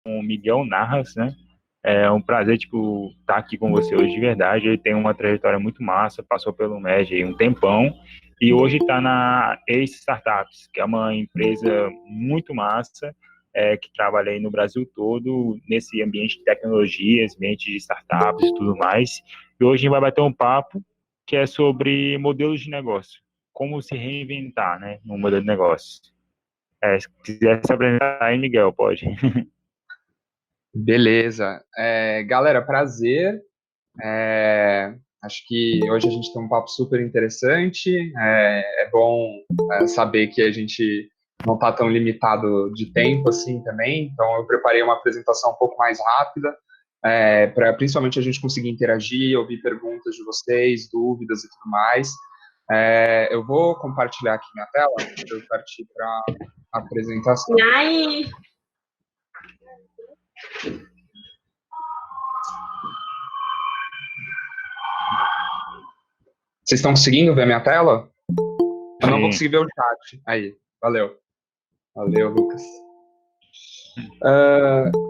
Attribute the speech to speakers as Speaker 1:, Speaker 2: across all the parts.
Speaker 1: o Miguel Narras, né? É um prazer, tipo, estar aqui com você hoje de verdade. Ele tem uma trajetória muito massa, passou pelo MED aí um tempão e hoje está na Ace Startups, que é uma empresa muito massa, que trabalha aí no Brasil todo, nesse ambiente de tecnologias, ambiente de startups e tudo mais. E hoje a gente vai bater um papo que é sobre modelos de negócio, como se reinventar, né, no modelo de negócio. Se quiser se apresentar aí, Miguel, pode.
Speaker 2: Beleza. Galera, prazer. Acho que hoje a gente tem um papo super interessante. É bom saber que a gente não está tão limitado de tempo assim também. Então, eu preparei uma apresentação um pouco mais rápida, para principalmente a gente conseguir interagir, ouvir perguntas de vocês, dúvidas e tudo mais. Eu vou compartilhar aqui minha tela para eu partir para a apresentação.
Speaker 3: E aí?
Speaker 2: Vocês estão conseguindo ver minha tela? Eu não vou
Speaker 1: Sim.
Speaker 2: conseguir ver o chat. Aí, valeu. Valeu, Lucas.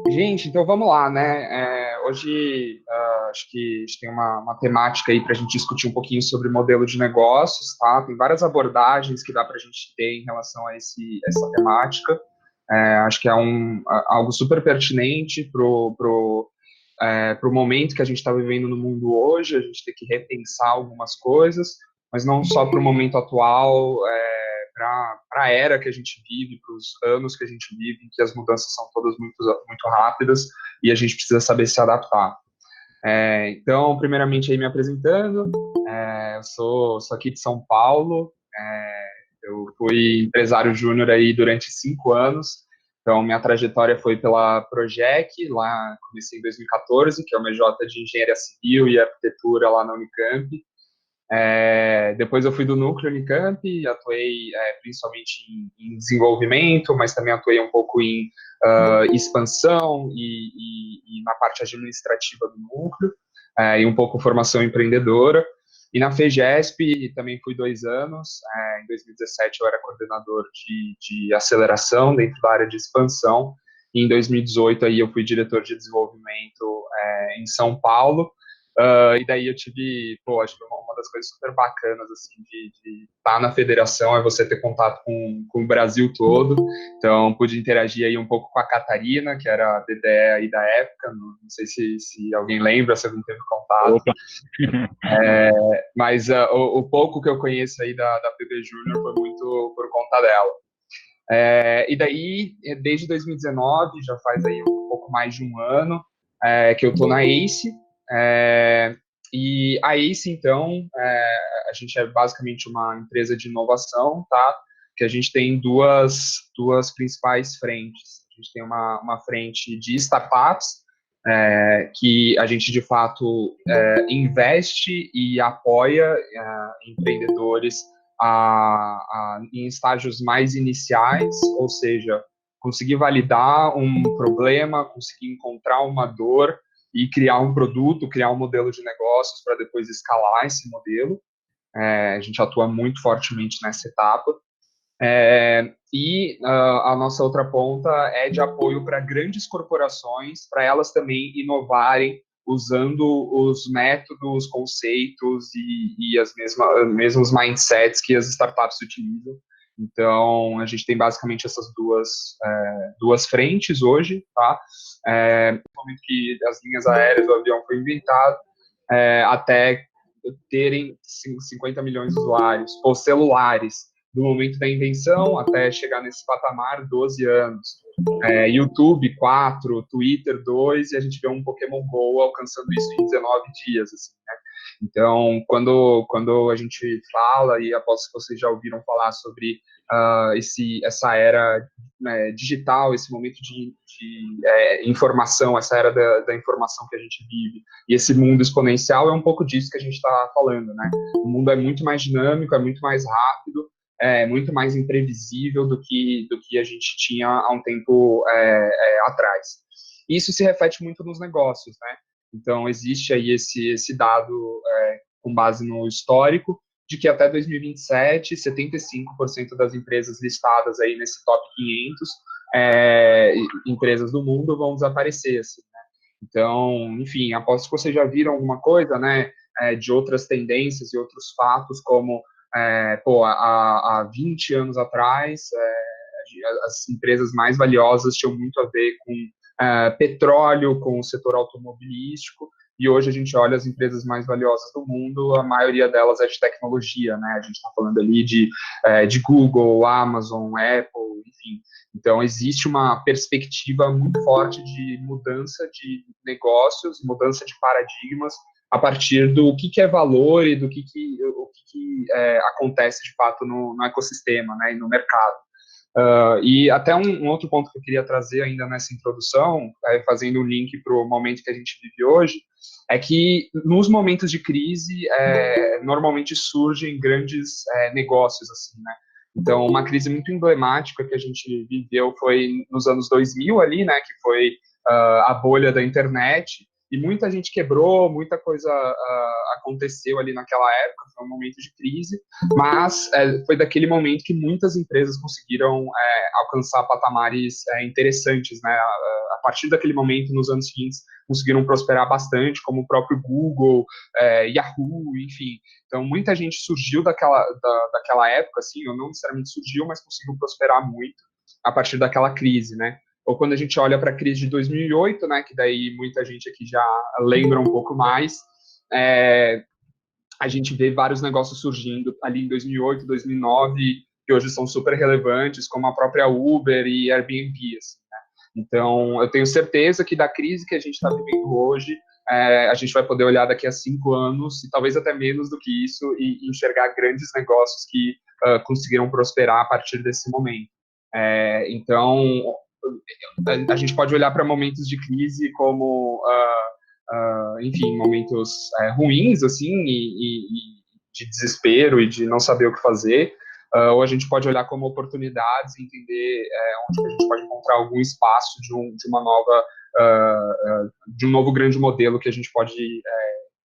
Speaker 2: Gente, então vamos lá, né? Hoje acho que a gente tem uma temática aí para a gente discutir um pouquinho sobre modelo de negócios, tá? Tem várias abordagens que dá para a gente ter em relação a essa temática. Acho que é algo super pertinente pro momento que a gente está vivendo no mundo hoje. A gente tem que repensar algumas coisas, mas não só para o momento atual, para a era que a gente vive, para os anos que a gente vive, em que as mudanças são todas muito, muito rápidas e a gente precisa saber se adaptar. Então, primeiramente, aí me apresentando, eu sou aqui de São Paulo, eu fui empresário júnior aí durante 5 anos, então minha trajetória foi pela Projec, lá comecei em 2014, que é uma EJ de Engenharia Civil e Arquitetura lá na Unicamp. Depois eu fui do núcleo Unicamp, atuei principalmente em desenvolvimento, mas também atuei um pouco em expansão e na parte administrativa do núcleo, e um pouco formação empreendedora. E na FEGESP também fui 2 anos, em 2017 eu era coordenador de aceleração dentro da área de expansão, e em 2018 aí eu fui diretor de desenvolvimento em São Paulo. E daí eu tive, acho que uma das coisas super bacanas, assim, de estar na federação é você ter contato com o Brasil todo. Então, pude interagir aí um pouco com a Catarina, que era a DDE aí da época, não sei se alguém lembra, se alguém teve contato.
Speaker 1: Opa.
Speaker 2: Mas o pouco que eu conheço aí da PB Júnior foi muito por conta dela. E daí, desde 2019, já faz aí um pouco mais de um ano, que eu tô na ACE, e a ACE, então, a gente é basicamente uma empresa de inovação, tá? Que a gente tem duas principais frentes. A gente tem uma frente de startups, que a gente, de fato, investe e apoia empreendedores em estágios mais iniciais, ou seja, conseguir validar um problema, conseguir encontrar uma dor e criar um produto, criar um modelo de negócios para depois escalar esse modelo. A gente atua muito fortemente nessa etapa. A nossa outra ponta é de apoio para grandes corporações, para elas também inovarem usando os métodos, conceitos e as mesmos mindsets que as startups utilizam. Então, a gente tem basicamente essas duas frentes hoje, tá? No momento que as linhas aéreas, o avião foi inventado, até terem 50 milhões de usuários, ou celulares, do momento da invenção até chegar nesse patamar, 12 anos. YouTube, 4, Twitter, 2, e a gente vê um Pokémon GO alcançando isso em 19 dias, assim, né? Então, quando a gente fala, e aposto que vocês já ouviram falar sobre essa era, né, digital, esse momento de informação, essa era da informação que a gente vive, e esse mundo exponencial, é um pouco disso que a gente está falando, né? O mundo é muito mais dinâmico, é muito mais rápido, muito mais imprevisível do que a gente tinha há um tempo atrás. Isso se reflete muito nos negócios, né? Então, existe aí esse dado com base no histórico, de que até 2027, 75% das empresas listadas aí nesse top 500 empresas do mundo vão desaparecer, assim, né? Então, enfim, aposto que vocês já viram alguma coisa, né, de outras tendências e outros fatos, como, há 20 anos atrás, as empresas mais valiosas tinham muito a ver com petróleo, com o setor automobilístico, e hoje a gente olha as empresas mais valiosas do mundo, a maioria delas é de tecnologia, né? A gente está falando ali de Google, Amazon, Apple, enfim. Então, existe uma perspectiva muito forte de mudança de negócios, mudança de paradigmas, a partir do que é valor e do que acontece de fato no ecossistema, né, e no mercado. E até um outro ponto que eu queria trazer ainda nessa introdução, fazendo um link para o momento que a gente vive hoje, é que nos momentos de crise, normalmente surgem grandes negócios, assim, né? Então, uma crise muito emblemática que a gente viveu foi nos anos 2000 ali, né, que foi a bolha da internet, e muita gente quebrou, muita coisa aconteceu ali naquela época, foi um momento de crise, mas foi daquele momento que muitas empresas conseguiram alcançar patamares interessantes, né? A partir daquele momento, nos anos seguintes, conseguiram prosperar bastante, como o próprio Google, Yahoo, enfim. Então, muita gente surgiu daquela época, assim, ou não necessariamente surgiu, mas conseguiu prosperar muito a partir daquela crise, né? Ou quando a gente olha para a crise de 2008, né, que daí muita gente aqui já lembra um pouco mais, a gente vê vários negócios surgindo ali em 2008, 2009, que hoje são super relevantes, como a própria Uber e Airbnb, assim, né? Então, eu tenho certeza que da crise que a gente está vivendo hoje, a gente vai poder olhar daqui a 5 anos, e talvez até menos do que isso, e enxergar grandes negócios que conseguiram prosperar a partir desse momento. Então, a gente pode olhar para momentos de crise como, enfim, momentos ruins, assim, e de desespero e de não saber o que fazer, ou a gente pode olhar como oportunidades e entender onde a gente pode encontrar algum espaço de um novo grande modelo que a gente pode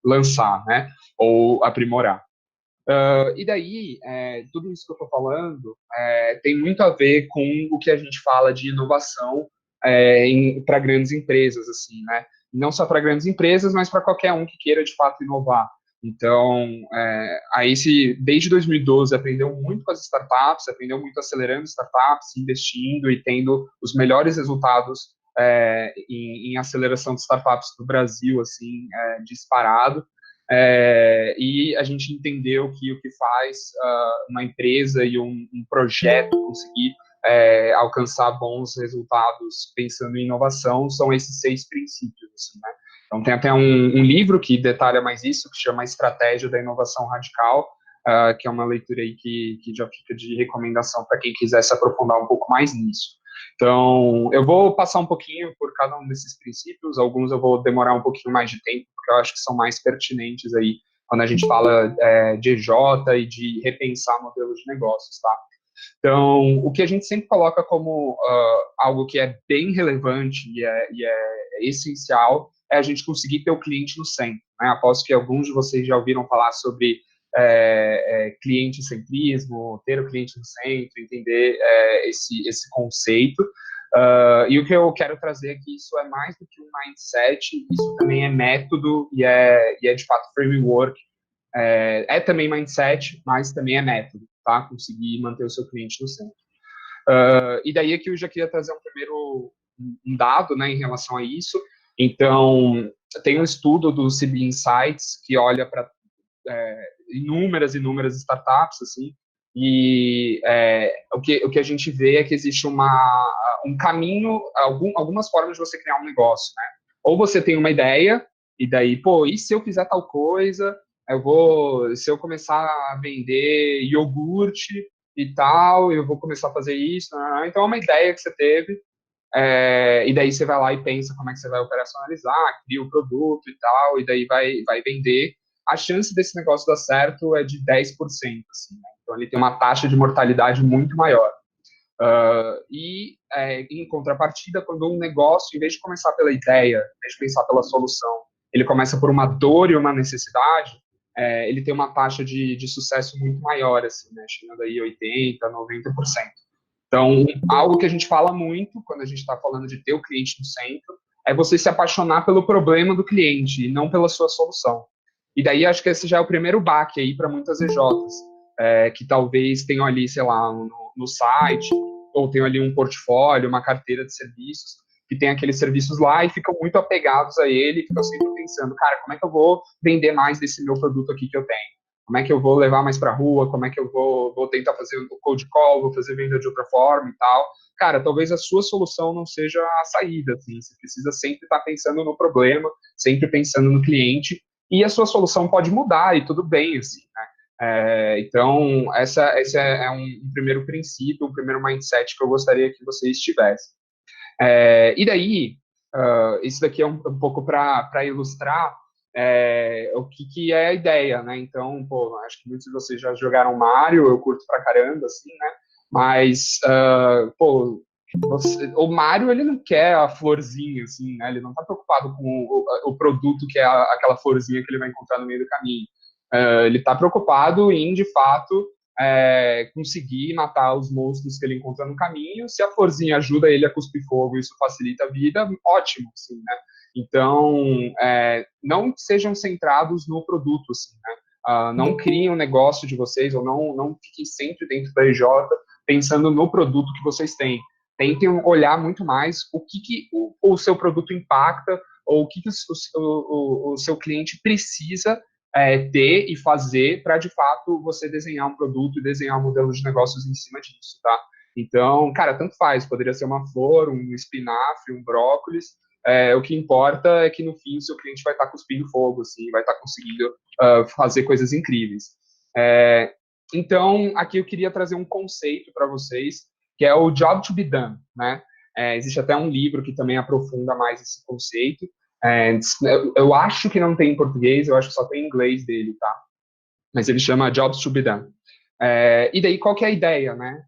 Speaker 2: lançar, né, ou aprimorar. E daí, tudo isso que eu estou falando tem muito a ver com o que a gente fala de inovação para grandes empresas, assim, né? Não só para grandes empresas, mas para qualquer um que queira, de fato, inovar. Então, desde 2012, aprendeu muito com as startups, aprendeu muito acelerando startups, investindo e tendo os melhores resultados em aceleração de startups do Brasil, assim, disparado. E a gente entendeu que o que faz uma empresa e um projeto conseguir alcançar bons resultados pensando em inovação são esses 6 princípios, assim, né? Então, tem até um livro que detalha mais isso, que chama Estratégia da Inovação Radical, que é uma leitura aí que já fica de recomendação para quem quiser se aprofundar um pouco mais nisso. Então, eu vou passar um pouquinho por cada um desses princípios, alguns eu vou demorar um pouquinho mais de tempo, porque eu acho que são mais pertinentes aí, quando a gente fala de EJ e de repensar modelos de negócios, tá? Então, o que a gente sempre coloca como algo que é bem relevante e é essencial é a gente conseguir ter o cliente no centro, né? Aposto que alguns de vocês já ouviram falar sobre cliente-centrismo, ter o cliente no centro, entender esse conceito. E o que eu quero trazer aqui, isso é mais do que um mindset, isso também é método e é de fato framework. Também mindset, mas também é método, tá? Conseguir manter o seu cliente no centro. E daí aqui eu já queria trazer um dado, né, em relação a isso. Então, tem um estudo do CB Insights que olha para inúmeras startups, assim, e o que a gente vê é que existe um caminho, algumas formas de você criar um negócio, né? Ou você tem uma ideia, e daí, e se eu fizer tal coisa, se eu começar a vender iogurte e tal, eu vou começar a fazer isso, né? Então é uma ideia que você teve, e daí você vai lá e pensa como é que você vai operacionalizar, cria o produto e tal, e daí vai vender. A chance desse negócio dar certo é de 10%, assim, né? Então ele tem uma taxa de mortalidade muito maior. Em contrapartida, quando um negócio, em vez de começar pela ideia, em vez de pensar pela solução, ele começa por uma dor e uma necessidade, ele tem uma taxa de sucesso muito maior, assim, né? Chegando aí 80%, 90%. Então, algo que a gente fala muito quando a gente está falando de ter o cliente no centro é você se apaixonar pelo problema do cliente e não pela sua solução. E daí acho que esse já é o primeiro baque aí para muitas EJs, que talvez tenham ali, sei lá, no site, ou tenham ali um portfólio, uma carteira de serviços, que tem aqueles serviços lá e ficam muito apegados a ele, ficam sempre pensando, cara, como é que eu vou vender mais desse meu produto aqui que eu tenho? Como é que eu vou levar mais para a rua? Como é que eu vou tentar fazer o cold call, vou fazer venda de outra forma e tal? Cara, talvez a sua solução não seja a saída, assim, você precisa sempre estar pensando no problema, sempre pensando no cliente, e a sua solução pode mudar e tudo bem, assim, né? Então, esse é um primeiro princípio, um primeiro mindset que eu gostaria que vocês tivessem. E daí, isso daqui é um pouco para ilustrar o que é a ideia, né? Então, pô, acho que muitos de vocês já jogaram Mario, eu curto pra caramba, assim, né? Mas, pô, o Mario, ele não quer a florzinha, assim, né? Ele não tá preocupado com o produto que é aquela florzinha que ele vai encontrar no meio do caminho. Ele tá preocupado em, de fato, conseguir matar os monstros que ele encontra no caminho. Se a florzinha ajuda ele a cuspir fogo, isso facilita a vida, ótimo, assim, né? Então, não sejam centrados no produto, assim, né? Não criem um negócio de vocês, ou não fiquem sempre dentro da EJ pensando no produto que vocês têm. Tentem olhar muito mais que o seu produto impacta, ou o que o seu cliente precisa ter e fazer para, de fato, você desenhar um produto e desenhar um modelo de negócios em cima disso, tá? Então, cara, tanto faz, poderia ser uma flor, um espinafre, um brócolis, o que importa é que, no fim, o seu cliente vai estar cuspindo fogo, assim, vai estar conseguindo fazer coisas incríveis. Então, aqui eu queria trazer um conceito para vocês, que é o job to be done, né? Existe até um livro que também aprofunda mais esse conceito. Eu acho que não tem em português, eu acho que só tem em inglês dele, tá? Mas ele chama Jobs to be done. E daí, qual que é a ideia, né?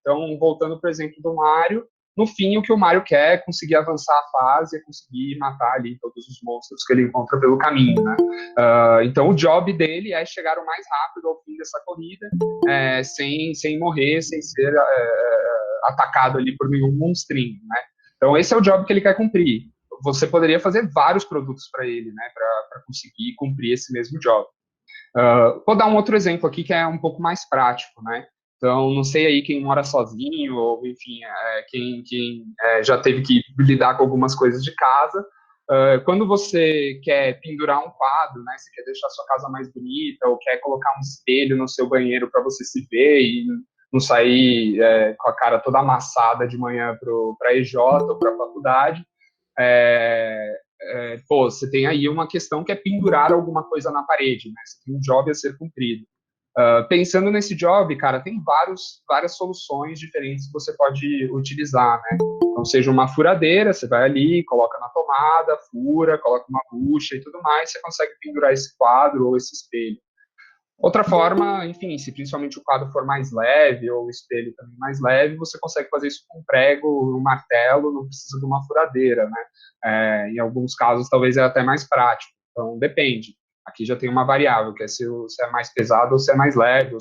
Speaker 2: Então, voltando, por exemplo, do Mario, no fim, o que o Mario quer é conseguir avançar a fase, é conseguir matar ali todos os monstros que ele encontra pelo caminho, né? Então, o job dele é chegar o mais rápido ao fim dessa corrida, sem morrer, sem ser atacado ali por nenhum monstrinho, né? Então, esse é o job que ele quer cumprir. Você poderia fazer vários produtos para ele, né? Para conseguir cumprir esse mesmo job. Vou dar um outro exemplo aqui que é um pouco mais prático, né? Então, não sei aí quem mora sozinho, ou enfim, quem já teve que lidar com algumas coisas de casa. Quando você quer pendurar um quadro, né? Você quer deixar a sua casa mais bonita, ou quer colocar um espelho no seu banheiro para você se ver e não sair com a cara toda amassada de manhã para a EJ ou para a faculdade. Você tem aí uma questão que é pendurar alguma coisa na parede, né? Você tem um job a ser cumprido. Pensando nesse job, cara, tem várias soluções diferentes que você pode utilizar, né? Então, seja uma furadeira, você vai ali, coloca na tomada, fura, coloca uma bucha e tudo mais, você consegue pendurar esse quadro ou esse espelho. Outra forma, enfim, se principalmente o quadro for mais leve ou o espelho também mais leve, você consegue fazer isso com um prego, um martelo, não precisa de uma furadeira, né? Em alguns casos, talvez é até mais prático. Então, depende. Aqui já tem uma variável, que é se é mais pesado ou se é mais leve, ou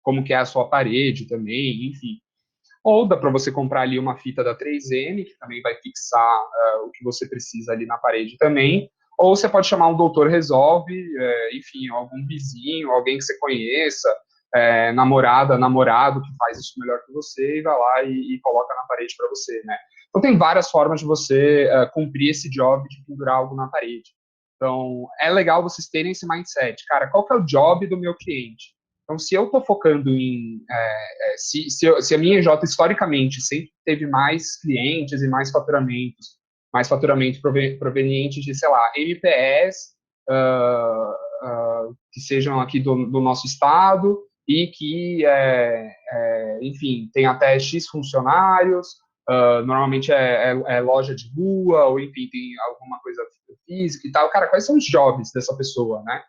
Speaker 2: como que é a sua parede também, enfim. Ou dá para você comprar ali uma fita da 3M, que também vai fixar o que você precisa ali na parede também. Ou você pode chamar um doutor resolve, enfim, algum vizinho, alguém que você conheça, namorado que faz isso melhor que você e vai lá e coloca na parede para você, né? Então tem várias formas de você cumprir esse job de pendurar algo na parede. Então é legal vocês terem esse mindset, cara, qual que é o job do meu cliente? Então se eu estou focando em se a minha EJ historicamente sempre teve mais clientes e mais faturamento proveniente de, sei lá, MPS, que sejam aqui do nosso estado e que, enfim, tem até X funcionários, normalmente é loja de rua, ou enfim, tem alguma coisa física e tal. Cara, quais são os jobs dessa pessoa, né?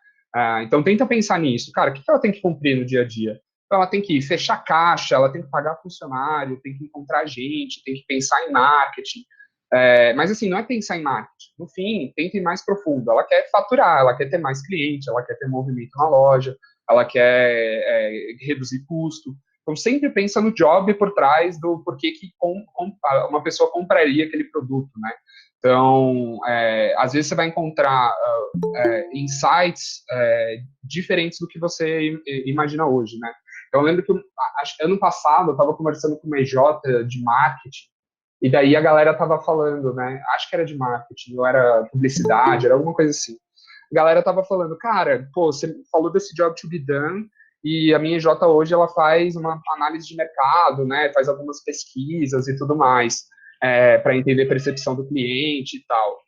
Speaker 2: Então, tenta pensar nisso. Cara, o que ela tem que cumprir no dia a dia? Então, ela tem que fechar caixa, ela tem que pagar funcionário, tem que encontrar gente, tem que pensar em marketing. Mas, assim, não é pensar em marketing. No fim, tenta ir mais profundo. Ela quer faturar, ela quer ter mais cliente, ela quer ter movimento na loja, ela quer reduzir custo. Então, sempre pensa no job por trás do porquê que uma pessoa compraria aquele produto, né? Então, às vezes você vai encontrar insights diferentes do que você imagina hoje, né? Então, eu lembro que acho que ano passado eu estava conversando com uma EJ de marketing, e daí a galera estava falando, né? Acho que era de marketing, ou era publicidade, era alguma coisa assim. A galera estava falando, cara, pô, você falou desse job to be done, e a minha EJ hoje ela faz uma análise de mercado, né? Faz algumas pesquisas e tudo mais, para entender a percepção do cliente e tal.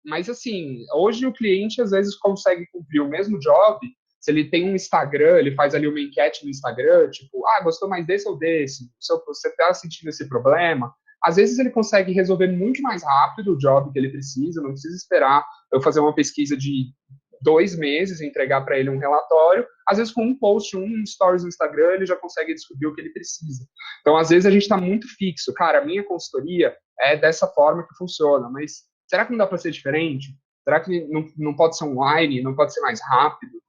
Speaker 2: Mas assim, hoje o cliente às vezes consegue cumprir o mesmo job se ele tem um Instagram, ele faz ali uma enquete no Instagram, tipo, gostou mais desse ou desse? Se você está sentindo esse problema, às vezes ele consegue resolver muito mais rápido o job que ele precisa, não precisa esperar eu fazer uma pesquisa de 2 meses e entregar para ele um relatório. Às vezes, com um post, um stories no Instagram, ele já consegue descobrir o que ele precisa. Então, às vezes, a gente está muito fixo. Cara, a minha consultoria é dessa forma que funciona, mas será que não dá para ser diferente? Será que não pode ser online? Não pode ser mais rápido?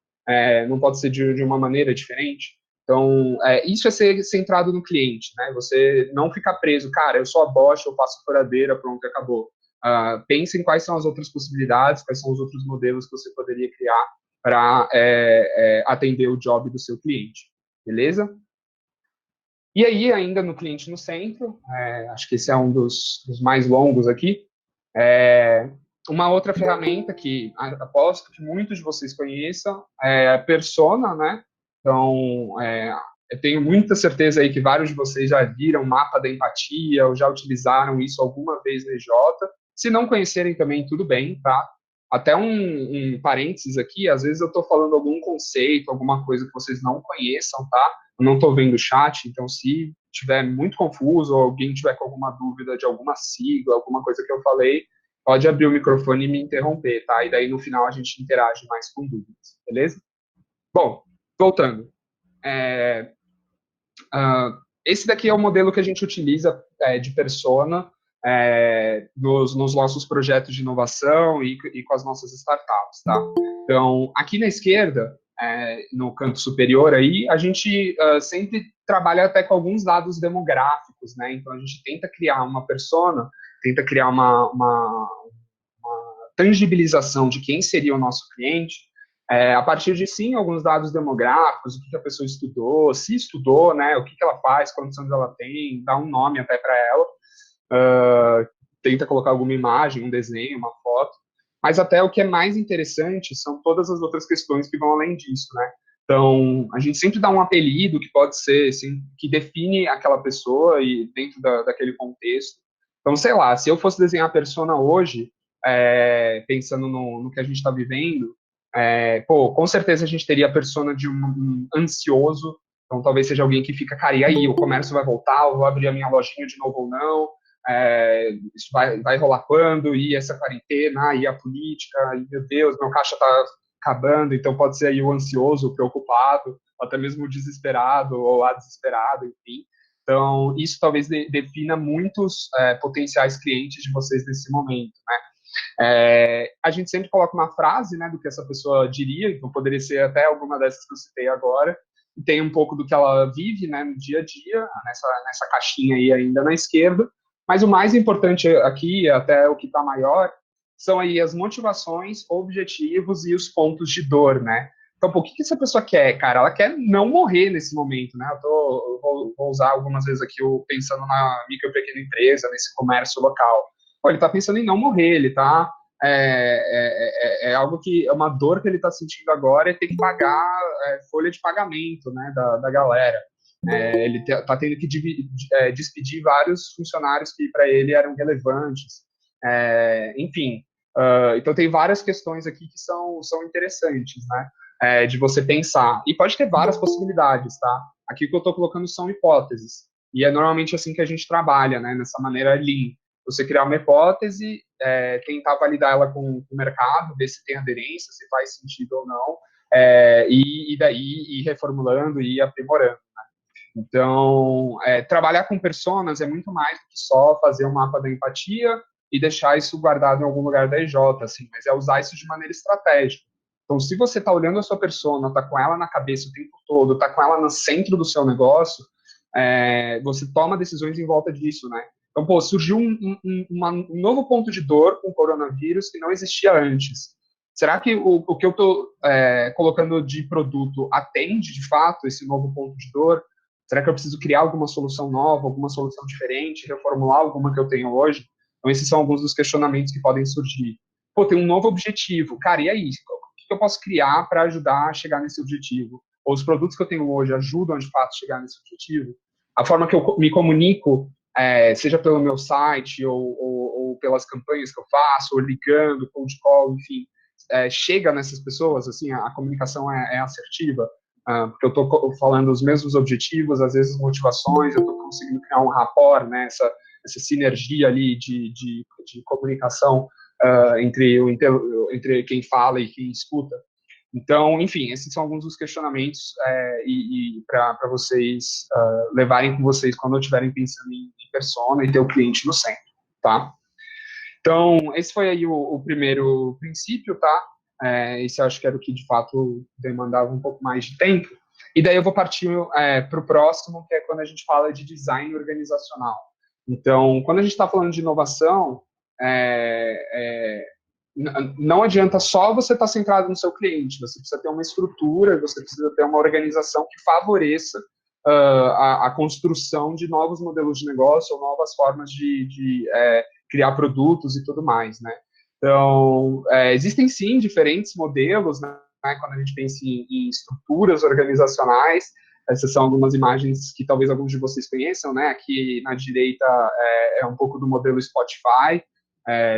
Speaker 2: Não pode ser de uma maneira diferente? Então, isso é ser centrado no cliente, né? Você não ficar preso, cara, eu sou a Bosch, eu faço furadeira, pronto, acabou. Pense em quais são as outras possibilidades, quais são os outros modelos que você poderia criar para atender o job do seu cliente, beleza? E aí, ainda no cliente no centro, acho que esse é um dos mais longos aqui, uma outra ferramenta que aposto que muitos de vocês conheçam é a Persona, né? Então, eu tenho muita certeza aí que vários de vocês já viram o mapa da empatia ou já utilizaram isso alguma vez no EJ. Se não conhecerem também, tudo bem, tá? Até um parênteses aqui, às vezes eu estou falando algum conceito, alguma coisa que vocês não conheçam, tá? Eu não estou vendo o chat, então se tiver muito confuso ou alguém tiver com alguma dúvida de alguma sigla, alguma coisa que eu falei, pode abrir o microfone e me interromper, tá? E daí no final a gente interage mais com dúvidas, beleza? Bom, voltando. Esse daqui é o modelo que a gente utiliza de persona nos nossos projetos de inovação e com as nossas startups, tá? Então, aqui na esquerda, no canto superior aí, a gente sempre trabalha até com alguns dados demográficos, né? Então, a gente tenta criar uma persona, tenta criar uma tangibilização de quem seria o nosso cliente, a partir de, sim, alguns dados demográficos, o que a pessoa estudou, se estudou, né, o que ela faz, quantos anos ela tem, dá um nome até para ela, tenta colocar alguma imagem, um desenho, uma foto, mas até o que é mais interessante são todas as outras questões que vão além disso, né? Então, a gente sempre dá um apelido que pode ser, assim, que define aquela pessoa e dentro daquele contexto. Então, sei lá, se eu fosse desenhar a persona hoje, pensando no que a gente está vivendo, com certeza a gente teria a persona de um ansioso, então talvez seja alguém que fica, cara, e aí, o comércio vai voltar, eu vou abrir a minha lojinha de novo ou não, isso vai rolar quando, e essa quarentena, e a política, e meu Deus, meu caixa está acabando, então pode ser aí o ansioso, o preocupado, até mesmo o desesperado, ou a desesperada, enfim. Então, isso talvez defina muitos potenciais clientes de vocês nesse momento, né? A gente sempre coloca uma frase, né, do que essa pessoa diria, então poderia ser até alguma dessas que eu citei agora, e tem um pouco do que ela vive, né, no dia a dia, nessa caixinha aí ainda na esquerda, mas o mais importante aqui, até o que está maior, são aí as motivações, objetivos e os pontos de dor, né? Então, o que essa pessoa quer, cara? Ela quer não morrer nesse momento, né? Eu vou usar algumas vezes aqui pensando na micro e pequena empresa, nesse comércio local. Ele está pensando em não morrer, ele está algo que é uma dor que ele está sentindo agora e tem que pagar folha de pagamento, né, da galera. Ele está tendo que despedir vários funcionários que para ele eram relevantes. Enfim, então tem várias questões aqui que são interessantes, né, de você pensar. E pode ter várias possibilidades, tá? Aqui o que eu estou colocando são hipóteses. E é normalmente assim que a gente trabalha, né, nessa maneira lean. Você criar uma hipótese, tentar validar ela com o mercado, ver se tem aderência, se faz sentido ou não, e daí ir reformulando e ir aprimorando. Né? Então, trabalhar com personas é muito mais do que só fazer um mapa da empatia e deixar isso guardado em algum lugar da EJ, assim, mas é usar isso de maneira estratégica. Então, se você está olhando a sua persona, está com ela na cabeça o tempo todo, está com ela no centro do seu negócio, você toma decisões em volta disso, né? Então, pô, surgiu um novo ponto de dor com o coronavírus que não existia antes. Será que o que eu estou colocando de produto atende, de fato, esse novo ponto de dor? Será que eu preciso criar alguma solução nova, alguma solução diferente, reformular alguma que eu tenho hoje? Então, esses são alguns dos questionamentos que podem surgir. Pô, tem um novo objetivo. Cara, e aí? O que eu posso criar para ajudar a chegar nesse objetivo? Ou os produtos que eu tenho hoje ajudam, de fato, a chegar nesse objetivo? A forma que eu me comunico, seja pelo meu site ou pelas campanhas que eu faço, ou ligando, cold call, enfim, chega nessas pessoas, assim, a comunicação é assertiva, porque eu estou falando os mesmos objetivos, às vezes motivações, eu estou conseguindo criar um rapport, né, essa sinergia ali de comunicação entre quem fala e quem escuta. Então, enfim, esses são alguns dos questionamentos e para vocês levarem com vocês quando estiverem pensando em persona e ter o cliente no centro, tá? Então, esse foi aí o primeiro princípio, tá? Esse eu acho que era o que, de fato, demandava um pouco mais de tempo. E daí eu vou partir para o próximo, que é quando a gente fala de design organizacional. Então, quando a gente está falando de inovação, não adianta só você estar centrado no seu cliente, você precisa ter uma estrutura, você precisa ter uma organização que favoreça a construção de novos modelos de negócio ou novas formas de criar produtos e tudo mais, né? Então, existem sim diferentes modelos, né, quando a gente pensa em estruturas organizacionais. Essas são algumas imagens que talvez alguns de vocês conheçam, né? Aqui na direita é um pouco do modelo Spotify,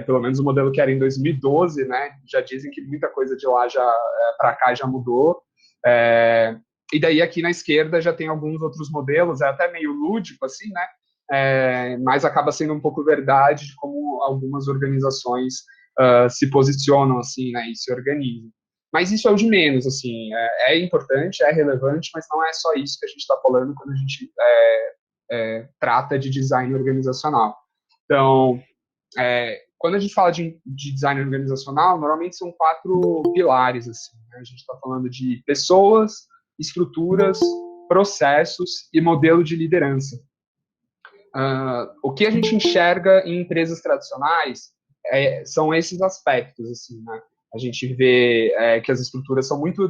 Speaker 2: pelo menos o modelo que era em 2012, né? Já dizem que muita coisa de lá para cá já mudou. E daí aqui na esquerda já tem alguns outros modelos, é até meio lúdico assim, né? Mas acaba sendo um pouco verdade de como algumas organizações se posicionam assim, né? E se organizam. Mas isso é o de menos, assim, é importante, é relevante, mas não é só isso que a gente está falando quando a gente trata de design organizacional. Então, quando a gente fala de design organizacional, normalmente são 4 pilares, assim, né? A gente está falando de pessoas, estruturas, processos e modelo de liderança. O que a gente enxerga em empresas tradicionais são esses aspectos, assim, né? A gente vê que as estruturas são muito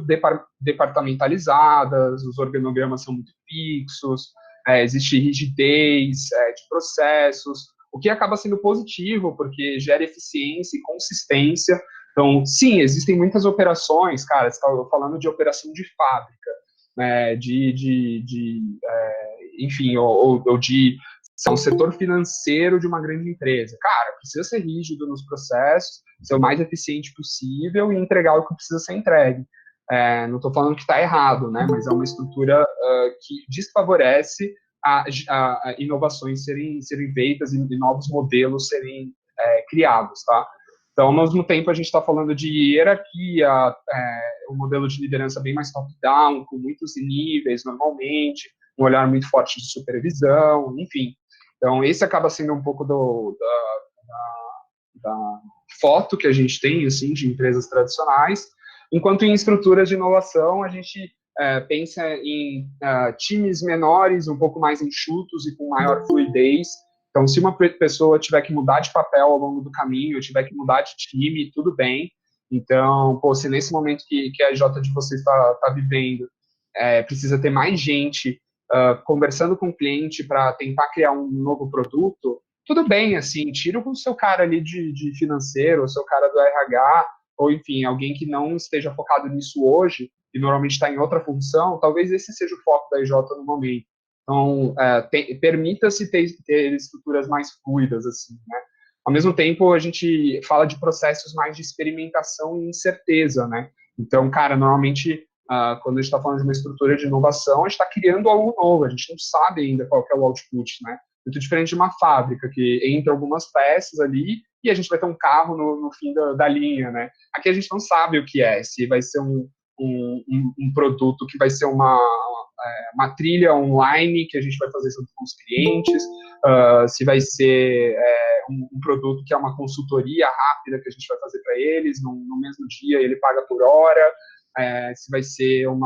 Speaker 2: departamentalizadas, os organogramas são muito fixos, existe rigidez de processos, o que acaba sendo positivo, porque gera eficiência e consistência. Então, sim, existem muitas operações, cara, você está falando de operação de fábrica, né, enfim, ou de um setor financeiro de uma grande empresa. Cara, precisa ser rígido nos processos, ser o mais eficiente possível e entregar o que precisa ser entregue. Não estou falando que está errado, né, mas é uma estrutura que desfavorece a inovações serem feitas e novos modelos serem criados, tá? Então, ao mesmo tempo, a gente está falando de hierarquia, um modelo de liderança bem mais top-down, com muitos níveis, normalmente, um olhar muito forte de supervisão, enfim. Então, esse acaba sendo um pouco da foto que a gente tem, assim, de empresas tradicionais, enquanto em estruturas de inovação, a gente pensa em times menores, um pouco mais enxutos e com maior fluidez. Então, se uma pessoa tiver que mudar de papel ao longo do caminho, tiver que mudar de time, tudo bem. Então, pô, se nesse momento que a IJ de vocês está vivendo, precisa ter mais gente conversando com o cliente para tentar criar um novo produto, tudo bem, assim, tira o seu cara ali de financeiro, o seu cara do RH, ou enfim, alguém que não esteja focado nisso hoje, e normalmente está em outra função, talvez esse seja o foco da IJ no momento. Então, permita-se ter estruturas mais fluidas, assim, né? Ao mesmo tempo, a gente fala de processos mais de experimentação e incerteza, né? Então, cara, normalmente, quando a gente está falando de uma estrutura de inovação, a gente está criando algo novo, a gente não sabe ainda qual que é o output, né? Muito diferente de uma fábrica, que entra algumas peças ali e a gente vai ter um carro no fim da linha, né? Aqui a gente não sabe o que é, se vai ser um produto que vai ser uma trilha online que a gente vai fazer junto com os clientes, se vai ser um produto que é uma consultoria rápida que a gente vai fazer para eles, no mesmo dia ele paga por hora, se vai ser o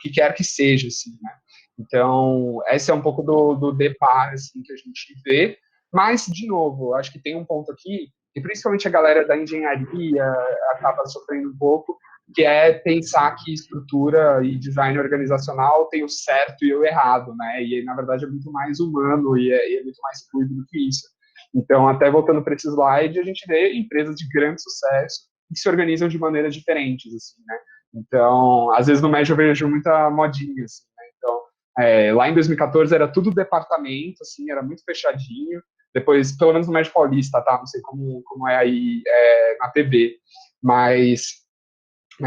Speaker 2: que quer que seja, assim, né? Então, esse é um pouco do deparo, assim, que a gente vê, mas, de novo, acho que tem um ponto aqui, e principalmente a galera da engenharia acaba sofrendo um pouco, que é pensar que estrutura e design organizacional tem o certo e o errado, né? E, na verdade, é muito mais humano e é muito mais fluido do que isso. Então, até voltando para esse slide, a gente vê empresas de grande sucesso que se organizam de maneiras diferentes, assim, né? Então, às vezes no Médio eu vejo muita modinha, assim, né? Então, lá em 2014 era tudo departamento, assim, era muito fechadinho. Depois, pelo menos no Médio Paulista, tá? Não sei como é aí na PB, mas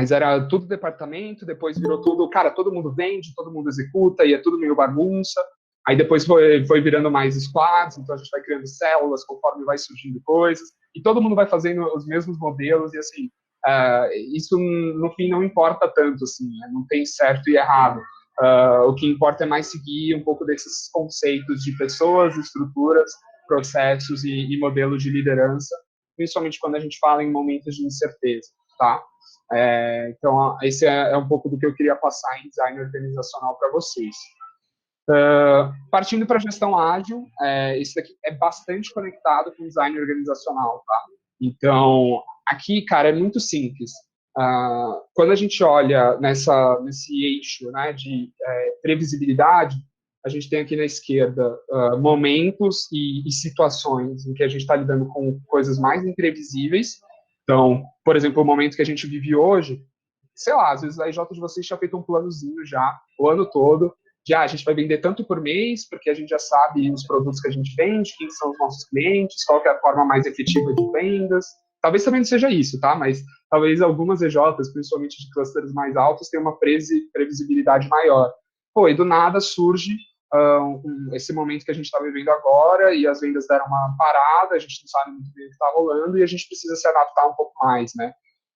Speaker 2: era tudo departamento, depois virou tudo, cara, todo mundo vende, todo mundo executa, e é tudo meio bagunça. Aí depois foi virando mais squads, então a gente vai criando células conforme vai surgindo coisas, e todo mundo vai fazendo os mesmos modelos, e assim, isso no fim não importa tanto, assim, né? Não tem certo e errado. O que importa é mais seguir um pouco desses conceitos de pessoas, estruturas, processos e modelos de liderança, principalmente quando a gente fala em momentos de incerteza, tá? Então, esse é um pouco do que eu queria passar em design organizacional para vocês. Partindo para a gestão ágil, isso daqui é bastante conectado com design organizacional, tá? Então, aqui, cara, é muito simples. Quando a gente olha nesse eixo, né, de previsibilidade, a gente tem aqui na esquerda momentos e situações em que a gente está lidando com coisas mais imprevisíveis. Então, por exemplo, o momento que a gente vive hoje, sei lá, às vezes a IJ de vocês tinha feito um planozinho já, o ano todo, de a gente vai vender tanto por mês, porque a gente já sabe os produtos que a gente vende, quem são os nossos clientes, qual que é a forma mais efetiva de vendas. Talvez também não seja isso, tá? Mas talvez algumas EJs, principalmente de clusters mais altos, tenham uma previsibilidade maior. Pô, e do nada surge esse momento que a gente está vivendo agora e as vendas deram uma parada, a gente não sabe muito bem o que está rolando e a gente precisa se adaptar um pouco mais, né?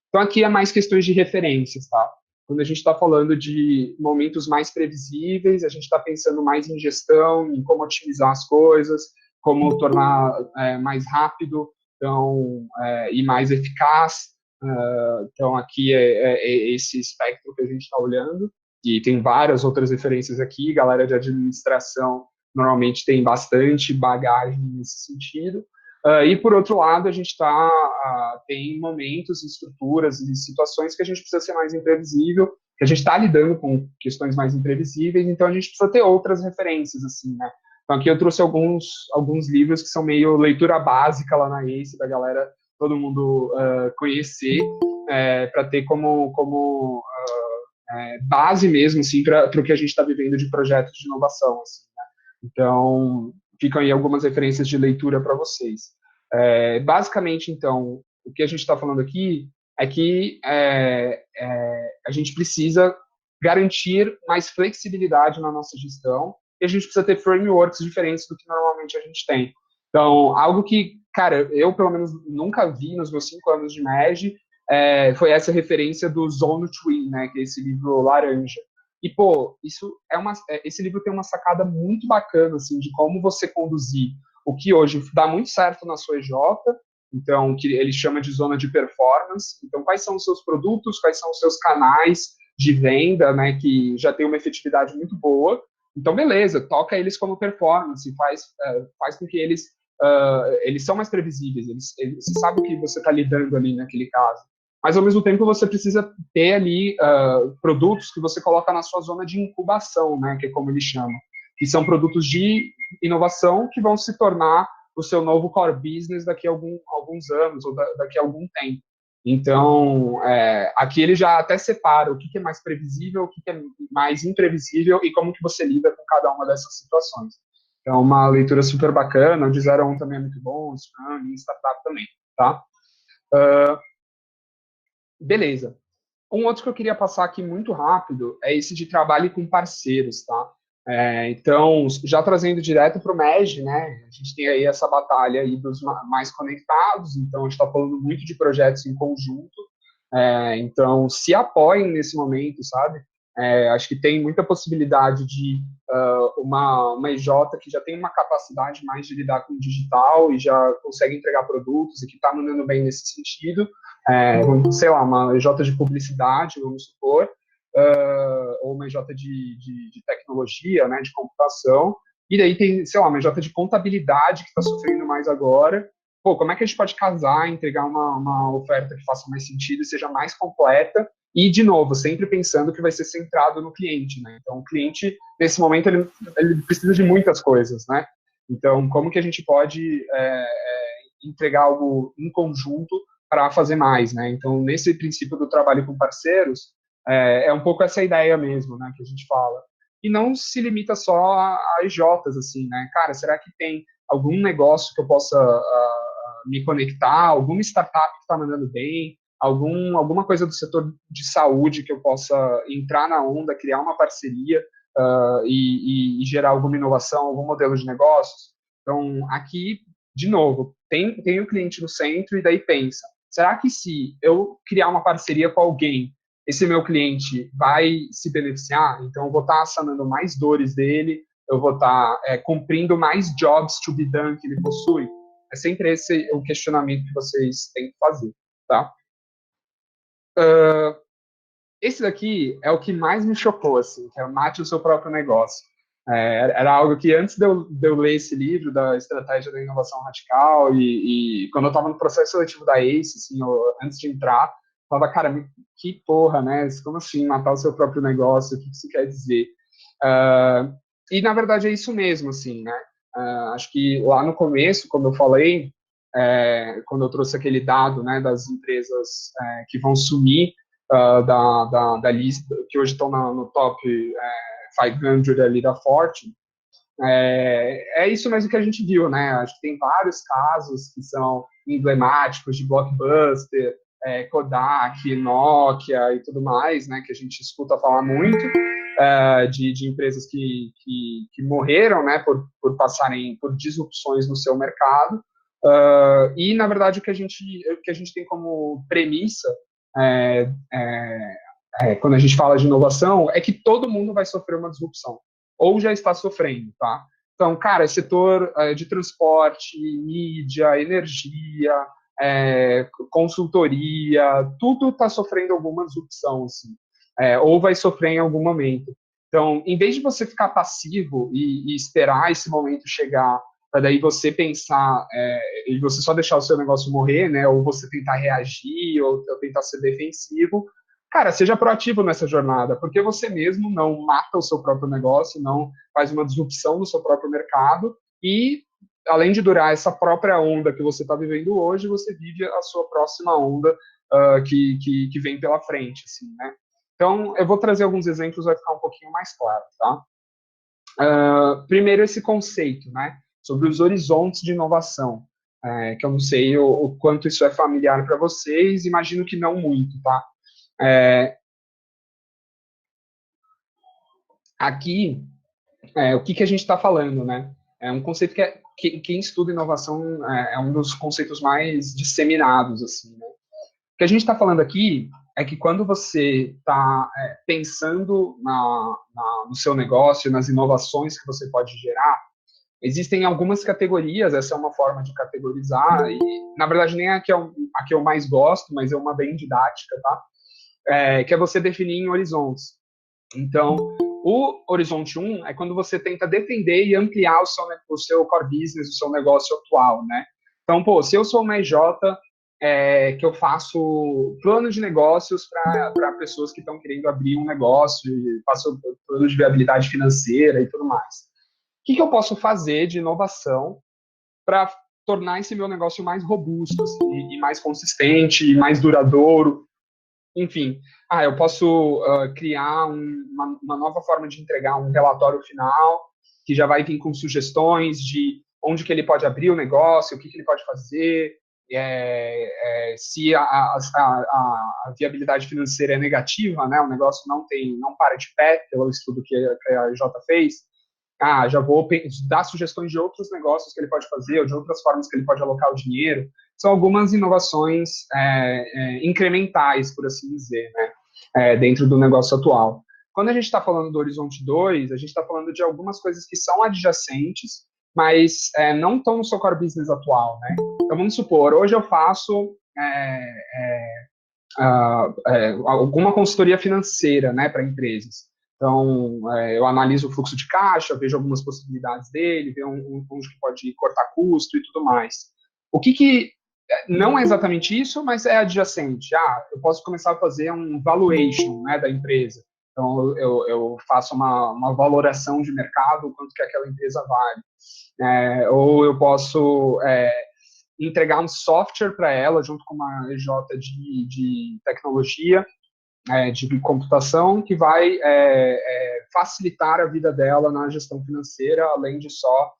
Speaker 2: Então, aqui é mais questões de referências, tá? Quando a gente está falando de momentos mais previsíveis, a gente está pensando mais em gestão, em como otimizar as coisas, como tornar mais rápido e mais eficaz. Então, aqui é esse espectro que a gente está olhando. E tem várias outras referências aqui. Galera de administração normalmente tem bastante bagagem nesse sentido. E, por outro lado, a gente tem momentos, estruturas e situações que a gente precisa ser mais imprevisível, que a gente está lidando com questões mais imprevisíveis, então a gente precisa ter outras referências, assim, né? Então, aqui eu trouxe alguns livros que são meio leitura básica lá na ACE, da galera, todo mundo conhecer, para ter como base mesmo, assim, para o que a gente está vivendo de projetos de inovação, assim, né? Então, ficam aí algumas referências de leitura para vocês. Basicamente, então, o que a gente está falando aqui é que a gente precisa garantir mais flexibilidade na nossa gestão e a gente precisa ter frameworks diferentes do que normalmente a gente tem. Então, algo que, cara, eu pelo menos nunca vi nos meus 5 anos de MEG foi essa referência do Zone Tree, né, que é esse livro laranja. E, pô, esse livro tem uma sacada muito bacana, assim, de como você conduzir o que hoje dá muito certo na sua EJ, então, que ele chama de zona de performance. Então, quais são os seus produtos, quais são os seus canais de venda, né, que já tem uma efetividade muito boa. Então, beleza, toca eles como performance, faz com que eles são mais previsíveis, você sabe o que você está lidando ali naquele caso. Mas, ao mesmo tempo, você precisa ter ali produtos que você coloca na sua zona de incubação, né, que é como eles chamam, que são produtos de inovação que vão se tornar o seu novo core business daqui a alguns anos ou daqui a algum tempo. Então, aqui ele já até separa o que é mais previsível, o que é mais imprevisível e como que você lida com cada uma dessas situações. Então, uma leitura super bacana, o de 0 a 1 também é muito bom, o Scrum e Startup também, tá? Beleza. Um outro que eu queria passar aqui muito rápido é esse de trabalho com parceiros, tá? Então, já trazendo direto para o MEG, né? A gente tem aí essa batalha aí dos mais conectados, então a gente está falando muito de projetos em conjunto, então se apoiem nesse momento, sabe? Acho que tem muita possibilidade de uma EJ que já tem uma capacidade mais de lidar com o digital e já consegue entregar produtos e que está mandando bem nesse sentido, sei lá, uma EJ de publicidade, vamos supor, ou uma EJ de tecnologia, né, de computação, e daí tem, sei lá, uma EJ de contabilidade que está sofrendo mais agora. Pô, como é que a gente pode casar, entregar uma oferta que faça mais sentido e seja mais completa, e, de novo, sempre pensando que vai ser centrado no cliente, né? Então, o cliente, nesse momento, ele precisa de muitas coisas, né? Então, como que a gente pode entregar algo em conjunto para fazer mais, né? Então, nesse princípio do trabalho com parceiros, é um pouco essa ideia mesmo, né, que a gente fala. E não se limita só a EJs, assim, né? Cara, será que tem algum negócio que eu possa me conectar, alguma startup que está mandando bem, alguma coisa do setor de saúde que eu possa entrar na onda, criar uma parceria e gerar alguma inovação, algum modelo de negócios? Então, aqui, de novo, tem o cliente no centro e daí pensa, será que se eu criar uma parceria com alguém, esse meu cliente vai se beneficiar? Então, eu vou estar sanando mais dores dele, eu vou estar cumprindo mais jobs to be done que ele possui? É sempre esse o questionamento que vocês têm que fazer, tá? Esse daqui é o que mais me chocou, assim, que é mate o seu próprio negócio. Era algo que antes de eu ler esse livro da Estratégia da Inovação Radical e quando eu estava no processo seletivo da ACE, assim, antes de entrar, eu falava, cara, que porra, né? Como assim, matar o seu próprio negócio? O que isso quer dizer? E, na verdade, é isso mesmo, assim, né? Acho que lá no começo, como eu falei, quando eu trouxe aquele dado, né, das empresas que vão sumir da lista, que hoje estão no top 500 ali da Fortune, é isso mesmo que a gente viu, né? Acho que tem vários casos que são emblemáticos de Blockbuster, Kodak, Nokia e tudo mais, né? Que a gente escuta falar muito de empresas que morreram, né? Por passarem por disrupções no seu mercado. E, na verdade, o que a gente tem como premissa quando a gente fala de inovação é que todo mundo vai sofrer uma disrupção ou já está sofrendo, tá? Então, cara, setor de transporte, mídia, energia, consultoria, tudo está sofrendo alguma disrupção, assim, ou vai sofrer em algum momento. Então, em vez de você ficar passivo e esperar esse momento chegar, para daí você pensar e você só deixar o seu negócio morrer, né, ou você tentar reagir, ou tentar ser defensivo, cara, seja proativo nessa jornada, porque você mesmo não mata o seu próprio negócio, não faz uma disrupção no seu próprio mercado e, além de durar essa própria onda que você está vivendo hoje, você vive a sua próxima onda que vem pela frente, assim, né? Então, eu vou trazer alguns exemplos, vai ficar um pouquinho mais claro, tá? Primeiro, esse conceito, né? Sobre os horizontes de inovação, que eu não sei o quanto isso é familiar para vocês, imagino que não muito, tá? Aqui, o que a gente está falando, né? É um conceito que quem estuda inovação é um dos conceitos mais disseminados, assim, né? O que a gente está falando aqui é que quando você está pensando no seu negócio, nas inovações que você pode gerar, existem algumas categorias, essa é uma forma de categorizar, e na verdade nem a que eu mais gosto, mas é uma bem didática, tá? Que é você definir em horizontes. Então, o horizonte 1 é quando você tenta defender e ampliar o seu core business, o seu negócio atual, né? Então, pô, se eu sou uma EJ que eu faço plano de negócios para pessoas que estão querendo abrir um negócio, faço plano de viabilidade financeira e tudo mais. O que eu posso fazer de inovação para tornar esse meu negócio mais robusto assim, e mais consistente e mais duradouro? Enfim, eu posso criar uma nova forma de entregar um relatório final que já vai vir com sugestões de onde que ele pode abrir o negócio, o que ele pode fazer, se a viabilidade financeira é negativa, né, o negócio não para de pé, pelo estudo que a Jota fez, já vou dar sugestões de outros negócios que ele pode fazer, ou de outras formas que ele pode alocar o dinheiro. São algumas inovações incrementais, por assim dizer, né, dentro do negócio atual. Quando a gente está falando do Horizonte 2, a gente está falando de algumas coisas que são adjacentes, mas não estão no seu core business atual, né? Então, vamos supor, hoje eu faço alguma consultoria financeira, né, para empresas. Então, eu analiso o fluxo de caixa, vejo algumas possibilidades dele, vejo onde que pode cortar custo e tudo mais. O que não é exatamente isso, mas é adjacente. Eu posso começar a fazer um valuation, né, da empresa. Então, eu faço uma valoração de mercado, quanto que aquela empresa vale. Ou eu posso entregar um software para ela, junto com uma EJ de tecnologia, de computação, que vai facilitar a vida dela na gestão financeira, além de só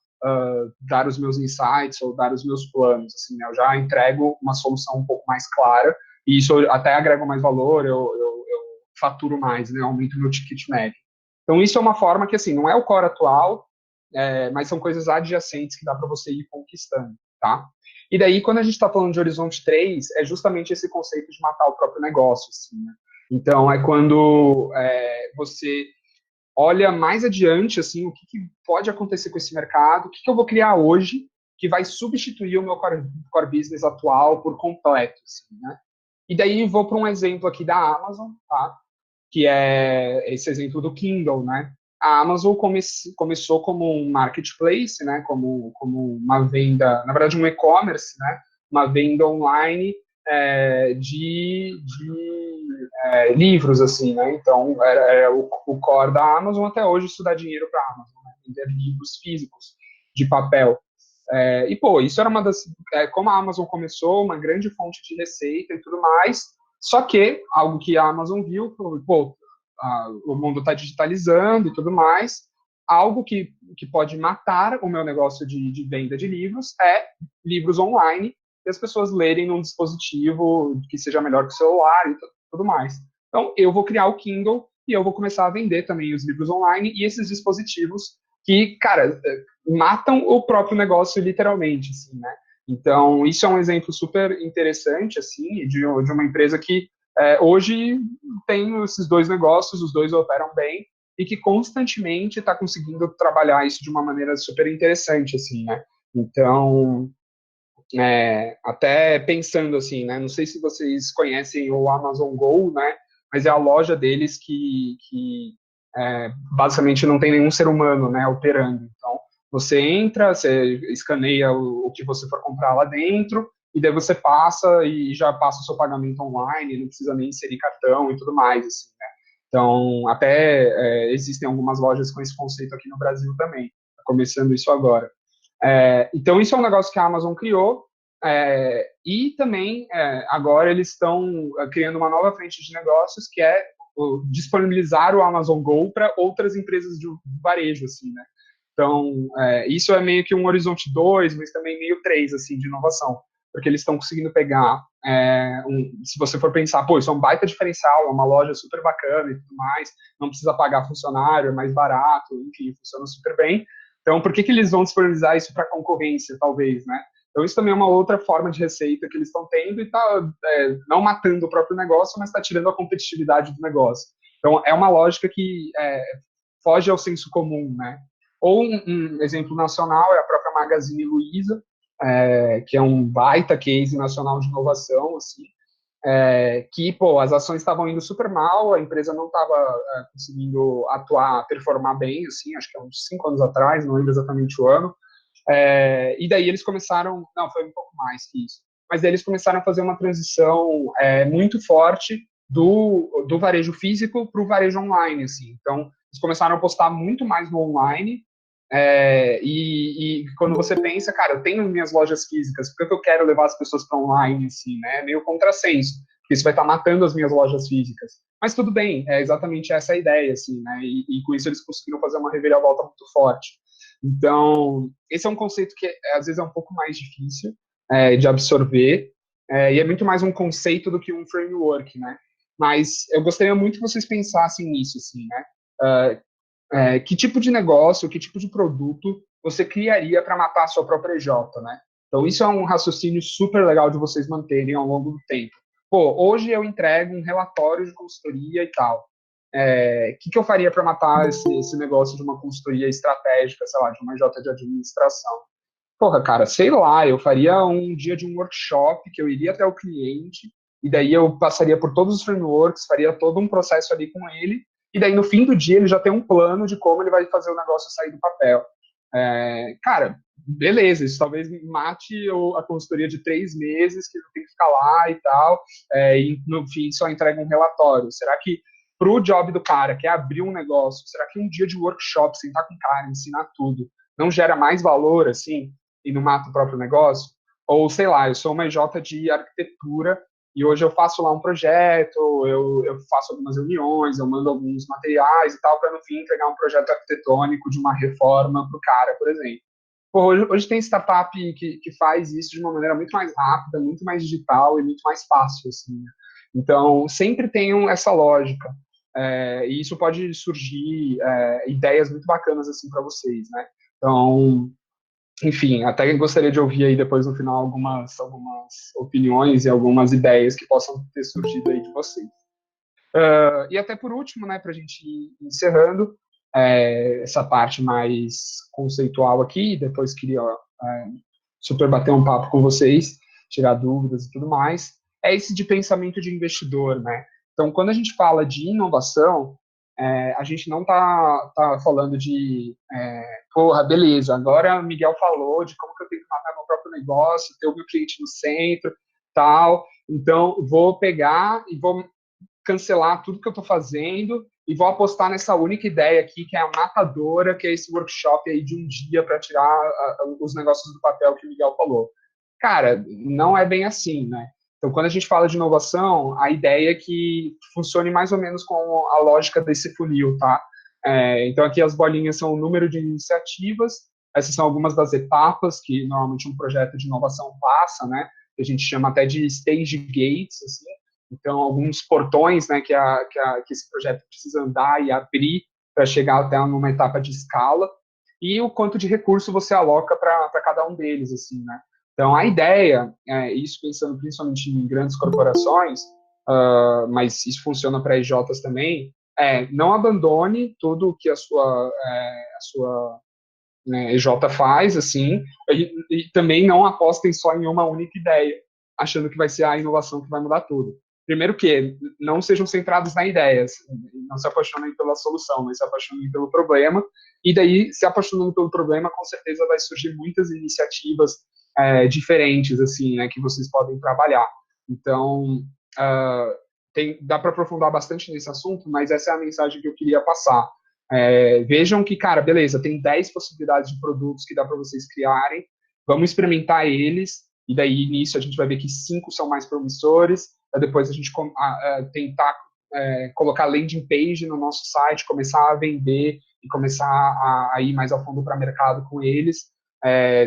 Speaker 2: dar os meus insights ou dar os meus planos. Assim, né? Eu já entrego uma solução um pouco mais clara, e isso até agrega mais valor, eu faturo mais, né? Aumento o meu ticket médio. Então, isso é uma forma que, assim, não é o core atual, mas são coisas adjacentes que dá para você ir conquistando, tá? E daí, quando a gente está falando de Horizonte 3, é justamente esse conceito de matar o próprio negócio, assim, né? Então, é quando você olha mais adiante, assim, o que pode acontecer com esse mercado, o que eu vou criar hoje que vai substituir o meu core business atual por completo, assim, né? E daí, vou para um exemplo aqui da Amazon, tá? Que é esse exemplo do Kindle, né? A Amazon começou como um marketplace, né? Como uma venda, na verdade, um e-commerce, né? Uma venda online de livros, assim, né? Então, era o core da Amazon até hoje, isso dá dinheiro para a Amazon, né? Vender livros físicos de papel. E, pô, isso era uma das... como a Amazon começou, uma grande fonte de receita e tudo mais, só que algo que a Amazon viu, pô, o mundo está digitalizando e tudo mais, algo que pode matar o meu negócio de venda de livros é livros online, e as pessoas lerem num dispositivo que seja melhor que o celular e tudo mais. Então, eu vou criar o Kindle e eu vou começar a vender também os livros online e esses dispositivos que, cara, matam o próprio negócio literalmente, assim, né? Então, isso é um exemplo super interessante, assim, de uma empresa que hoje tem esses dois negócios, os dois operam bem, e que constantemente está conseguindo trabalhar isso de uma maneira super interessante, assim, né? Então, até pensando assim, né? Não sei se vocês conhecem o Amazon Go, né? Mas é a loja deles que basicamente não tem nenhum ser humano, né? Operando. Então, você entra, você escaneia o que você for comprar lá dentro, e daí você passa e já passa o seu pagamento online, não precisa nem inserir cartão e tudo mais, assim, né? Então, até existem algumas lojas com esse conceito aqui no Brasil também. Tá começando isso agora. Então, isso é um negócio que a Amazon criou, e também agora eles estão criando uma nova frente de negócios, que é disponibilizar o Amazon Go para outras empresas de varejo, assim, né? Então, isso é meio que um horizonte 2, mas também meio 3, assim, de inovação, porque eles estão conseguindo pegar, se você for pensar, pô, isso é um baita diferencial, é uma loja super bacana e tudo mais, não precisa pagar funcionário, é mais barato, enfim, funciona super bem. Então, por que eles vão disponibilizar isso para concorrência, talvez, né? Então, isso também é uma outra forma de receita que eles estão tendo e está não matando o próprio negócio, mas está tirando a competitividade do negócio. Então, é uma lógica que foge ao senso comum, né? Ou um exemplo nacional é a própria Magazine Luiza, que é um baita case nacional de inovação, assim, que, pô, as ações estavam indo super mal, a empresa não estava conseguindo atuar, performar bem, assim, acho que há uns 5 anos atrás, não lembro exatamente o ano, e daí eles começaram, não, foi um pouco mais que isso, mas daí eles começaram a fazer uma transição muito forte do varejo físico para o varejo online, assim. Então, eles começaram a apostar muito mais no online, e quando você pensa, cara, eu tenho minhas lojas físicas, por que eu quero levar as pessoas para online, assim, né? É meio contrassenso, porque isso vai estar matando as minhas lojas físicas. Mas tudo bem, é exatamente essa a ideia, assim, né? E com isso eles conseguiram fazer uma reviravolta muito forte. Então, esse é um conceito que às vezes é um pouco mais difícil de absorver, e é muito mais um conceito do que um framework, né? Mas eu gostaria muito que vocês pensassem nisso, assim, né? Que tipo de negócio, que tipo de produto você criaria para matar a sua própria EJ, né? Então, isso é um raciocínio super legal de vocês manterem ao longo do tempo. Pô, hoje eu entrego um relatório de consultoria e tal. que eu faria para matar esse negócio de uma consultoria estratégica, sei lá, de uma J de administração? Porra, cara, sei lá, eu faria um dia de um workshop que eu iria até o cliente, e daí eu passaria por todos os frameworks, faria todo um processo ali com ele, e daí no fim do dia ele já tem um plano de como ele vai fazer o negócio sair do papel. Cara, beleza, isso talvez mate a consultoria de 3 meses, que tem que ficar lá e tal, e no fim só entrega um relatório. Será que pro job do cara, que é abrir um negócio, será que um dia de workshop, sentar com o cara, ensinar tudo, não gera mais valor, assim, e não mata o próprio negócio? Ou, sei lá, eu sou uma EJ de arquitetura e hoje eu faço lá um projeto, eu faço algumas reuniões, eu mando alguns materiais e tal, para no fim entregar um projeto arquitetônico de uma reforma para o cara, por exemplo. Pô, hoje tem startup que faz isso de uma maneira muito mais rápida, muito mais digital e muito mais fácil, assim, né? Então, sempre tem essa lógica. E isso pode surgir ideias muito bacanas assim para vocês, né? Então, enfim, até gostaria de ouvir aí depois no final algumas opiniões e algumas ideias que possam ter surgido aí de vocês. E até por último, né, para a gente ir encerrando essa parte mais conceitual aqui, depois queria super bater um papo com vocês, tirar dúvidas e tudo mais, é esse de pensamento de investidor, né? Então, quando a gente fala de inovação, a gente não tá falando de, porra, beleza, agora o Miguel falou de como que eu tenho que matar meu próprio negócio, ter o meu cliente no centro, tal, então vou pegar e vou cancelar tudo que eu estou fazendo e vou apostar nessa única ideia aqui, que é a matadora, que é esse workshop aí de um dia para tirar os negócios do papel que o Miguel falou. Cara, não é bem assim, né? Então, quando a gente fala de inovação, a ideia é que funcione mais ou menos com a lógica desse funil, tá? Então, aqui as bolinhas são o número de iniciativas, essas são algumas das etapas que normalmente um projeto de inovação passa, né? Que a gente chama até de stage gates, assim. Então, alguns portões, né, que esse projeto precisa andar e abrir para chegar até uma etapa de escala, e o quanto de recurso você aloca para cada um deles, assim, né? Então, a ideia, isso pensando principalmente em grandes corporações, mas isso funciona para EJs também, não abandone tudo que a sua né, EJ faz, assim, e também não apostem só em uma única ideia, achando que vai ser a inovação que vai mudar tudo. Primeiro que não sejam centrados na ideia, não se apaixonem pela solução, mas se apaixonem pelo problema, e daí, se apaixonando pelo problema, com certeza vai surgir muitas iniciativas diferentes, assim, né, que vocês podem trabalhar. Então, dá para aprofundar bastante nesse assunto, mas essa é a mensagem que eu queria passar. Vejam que, cara, beleza, tem 10 possibilidades de produtos que dá para vocês criarem, vamos experimentar eles, e daí nisso a gente vai ver que 5 são mais promissores, depois a gente tentar colocar landing page no nosso site, começar a vender e começar a ir mais a fundo para o mercado com eles,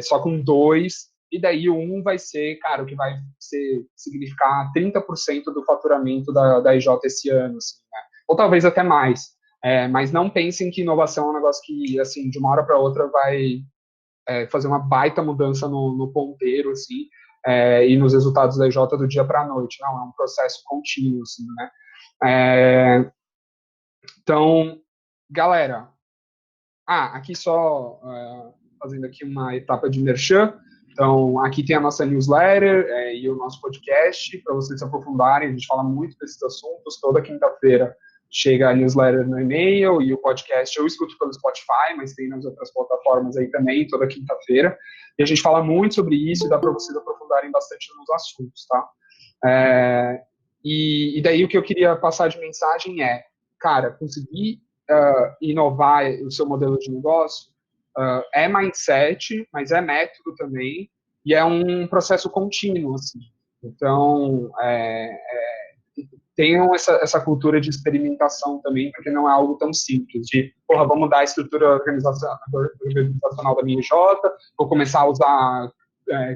Speaker 2: só com 2, e daí o 1 vai ser, cara, o que vai significar 30% do faturamento da EJ esse ano, assim, né? Ou talvez até mais. Mas não pensem que inovação é um negócio que, assim, de uma hora para outra vai fazer uma baita mudança no ponteiro, assim, e nos resultados da EJ do dia para a noite. Não, é um processo contínuo, assim, né? Então, galera, aqui só fazendo aqui uma etapa de merchan. Então, aqui tem a nossa newsletter e o nosso podcast, para vocês se aprofundarem. A gente fala muito desses assuntos. Toda quinta-feira chega a newsletter no e-mail e o podcast eu escuto pelo Spotify, mas tem nas outras plataformas aí também, toda quinta-feira. E a gente fala muito sobre isso e dá para vocês aprofundarem bastante nos assuntos, tá? E daí o que eu queria passar de mensagem cara, conseguir inovar o seu modelo de negócio é mindset, mas é método também, e é um processo contínuo, assim. Então, tenham essa cultura de experimentação também, porque não é algo tão simples, de, porra, vamos mudar a estrutura organizacional da minha J, vou começar a usar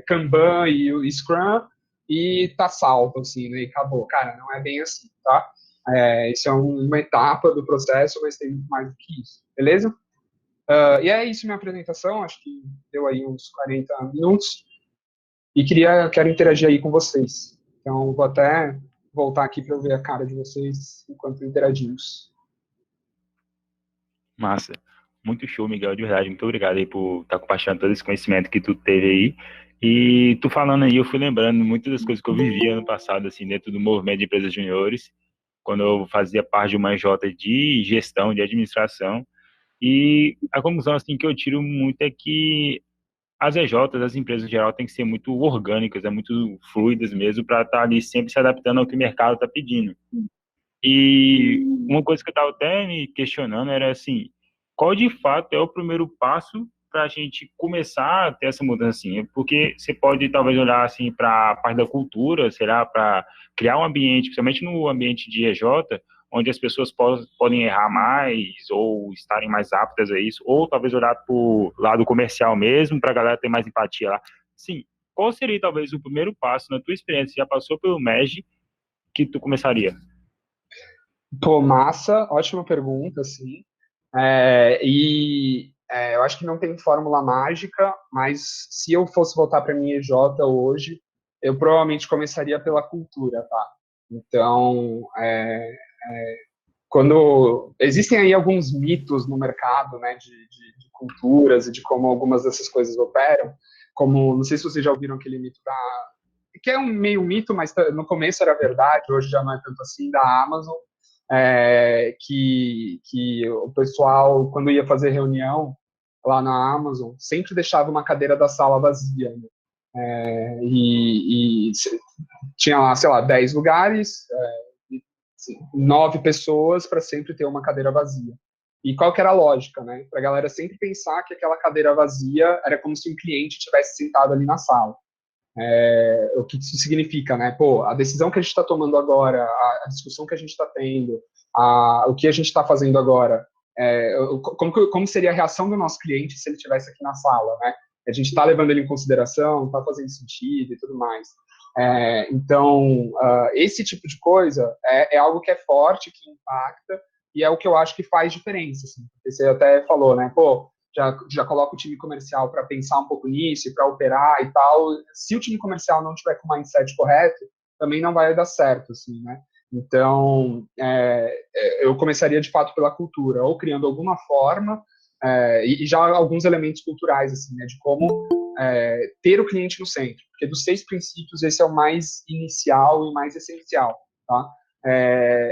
Speaker 2: Kanban e o Scrum, e tá salvo, assim, né, e acabou. Cara, não é bem assim, tá? Isso é uma etapa do processo, mas tem muito mais do que isso, beleza? E é isso minha apresentação, acho que deu aí uns 40 minutos, e quero interagir aí com vocês. Então, vou até voltar aqui para eu ver a cara de vocês enquanto interagimos.
Speaker 1: Massa. Muito show, Miguel, de verdade. Muito obrigado aí por estar compartilhando todo esse conhecimento que tu teve aí. E tu falando aí, eu fui lembrando muitas das coisas que eu vivia no passado, assim, dentro do movimento de empresas juniores, quando eu fazia parte de uma EJ de gestão, de administração. E a conclusão, assim, que eu tiro muito é que as EJs, as empresas em geral, têm que ser muito orgânicas, muito fluidas mesmo, para estar ali sempre se adaptando ao que o mercado está pedindo. E uma coisa que eu estava até me questionando era assim, qual de fato é o primeiro passo para a gente começar a ter essa mudança assim? Porque você pode talvez olhar assim para a parte da cultura, será para criar um ambiente, principalmente no ambiente de EJ, onde as pessoas podem errar mais ou estarem mais aptas a isso, ou talvez olhar para o lado comercial mesmo, para a galera ter mais empatia lá. Sim, qual seria talvez o primeiro passo na tua experiência? Já passou pelo MEG que tu começaria?
Speaker 2: Pô, massa, ótima pergunta, assim. Eu acho que não tem fórmula mágica, mas se eu fosse voltar para minha EJ hoje, eu provavelmente começaria pela cultura, tá? Então, quando existem aí alguns mitos no mercado, né, de culturas e de como algumas dessas coisas operam, como, não sei se vocês já ouviram aquele mito que é um meio mito, mas no começo era verdade, hoje já não é tanto assim, da Amazon, que o pessoal, quando ia fazer reunião lá na Amazon, sempre deixava uma cadeira da sala vazia, né? E tinha lá, sei lá, 10 lugares, 9 pessoas para sempre ter uma cadeira vazia. E qual que era a lógica, né? Para a galera sempre pensar que aquela cadeira vazia era como se um cliente tivesse sentado ali na sala. O que isso significa, né? Pô, a decisão que a gente está tomando agora, a discussão que a gente está tendo, o que a gente está fazendo agora, como seria a reação do nosso cliente se ele estivesse aqui na sala, né? A gente está levando ele em consideração, está fazendo sentido e tudo mais. Então, esse tipo de coisa é algo que é forte, que impacta, e é o que eu acho que faz diferença. Assim. Você até falou, né? Pô, já coloca o time comercial para pensar um pouco nisso, para operar e tal. Se o time comercial não tiver com o mindset correto, também não vai dar certo, assim, né? Então, eu começaria de fato pela cultura, ou criando alguma forma, e já alguns elementos culturais, assim, né, de como ter o cliente no centro. Porque dos 6 princípios, esse é o mais inicial e mais essencial, tá?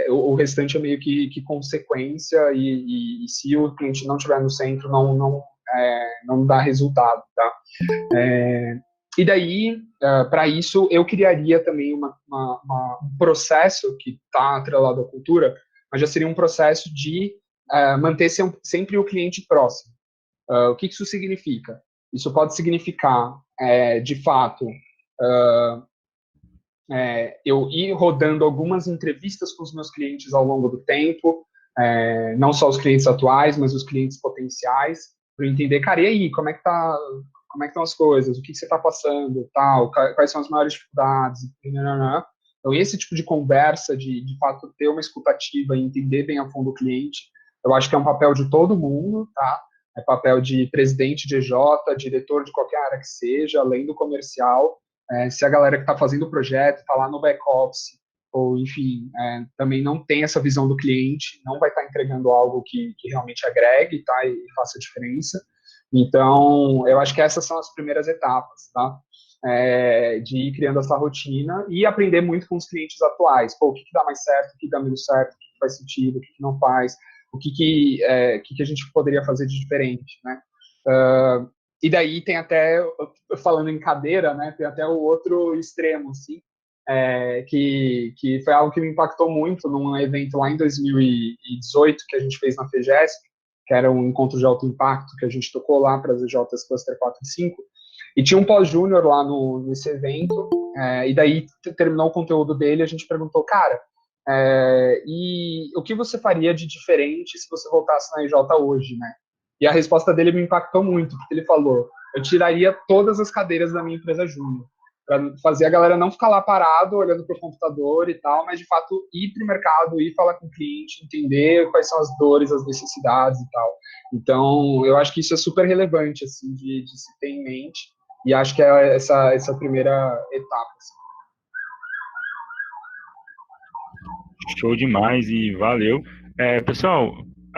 Speaker 2: O restante é meio que consequência e se o cliente não estiver no centro, não dá resultado, tá? E daí, para isso, eu criaria também um processo que está atrelado à cultura, mas já seria um processo de manter sempre o cliente próximo. O que isso significa? Isso pode significar, de fato, eu ir rodando algumas entrevistas com os meus clientes ao longo do tempo, não só os clientes atuais, mas os clientes potenciais, para entender, cara, e aí, como é que estão as coisas, o que você está passando, tal, quais são as maiores dificuldades, então esse tipo de conversa, de fato ter uma escutativa e entender bem a fundo o cliente, eu acho que é um papel de todo mundo, tá? É papel de presidente de EJ, diretor de qualquer área que seja, além do comercial, se a galera que está fazendo o projeto está lá no back-office, ou enfim, também não tem essa visão do cliente, não vai estar entregando algo que realmente agregue, tá, e faça diferença. Então, eu acho que essas são as primeiras etapas, tá? De ir criando essa rotina e aprender muito com os clientes atuais. Pô, o que dá mais certo, o que dá menos certo, o que faz sentido, o que não faz, o que a gente poderia fazer de diferente, né? E daí tem até, falando em cadeira, né, tem até o outro extremo, assim, que foi algo que me impactou muito num evento lá em 2018 que a gente fez na FEGESP, que era um encontro de alto impacto que a gente tocou lá para as EJs Cluster 4 e 5, e tinha um pós-júnior lá nesse evento, e daí terminou o conteúdo dele, a gente perguntou, cara, e o que você faria de diferente se você voltasse na EJ hoje, né? E a resposta dele me impactou muito, porque ele falou, eu tiraria todas as cadeiras da minha empresa júnior, para fazer a galera não ficar lá parado, olhando para o computador e tal, mas de fato ir para o mercado, ir falar com o cliente, entender quais são as dores, as necessidades e tal. Então, eu acho que isso é super relevante, assim, de se ter em mente, e acho que é essa primeira etapa. Assim.
Speaker 1: Show demais e valeu. Pessoal,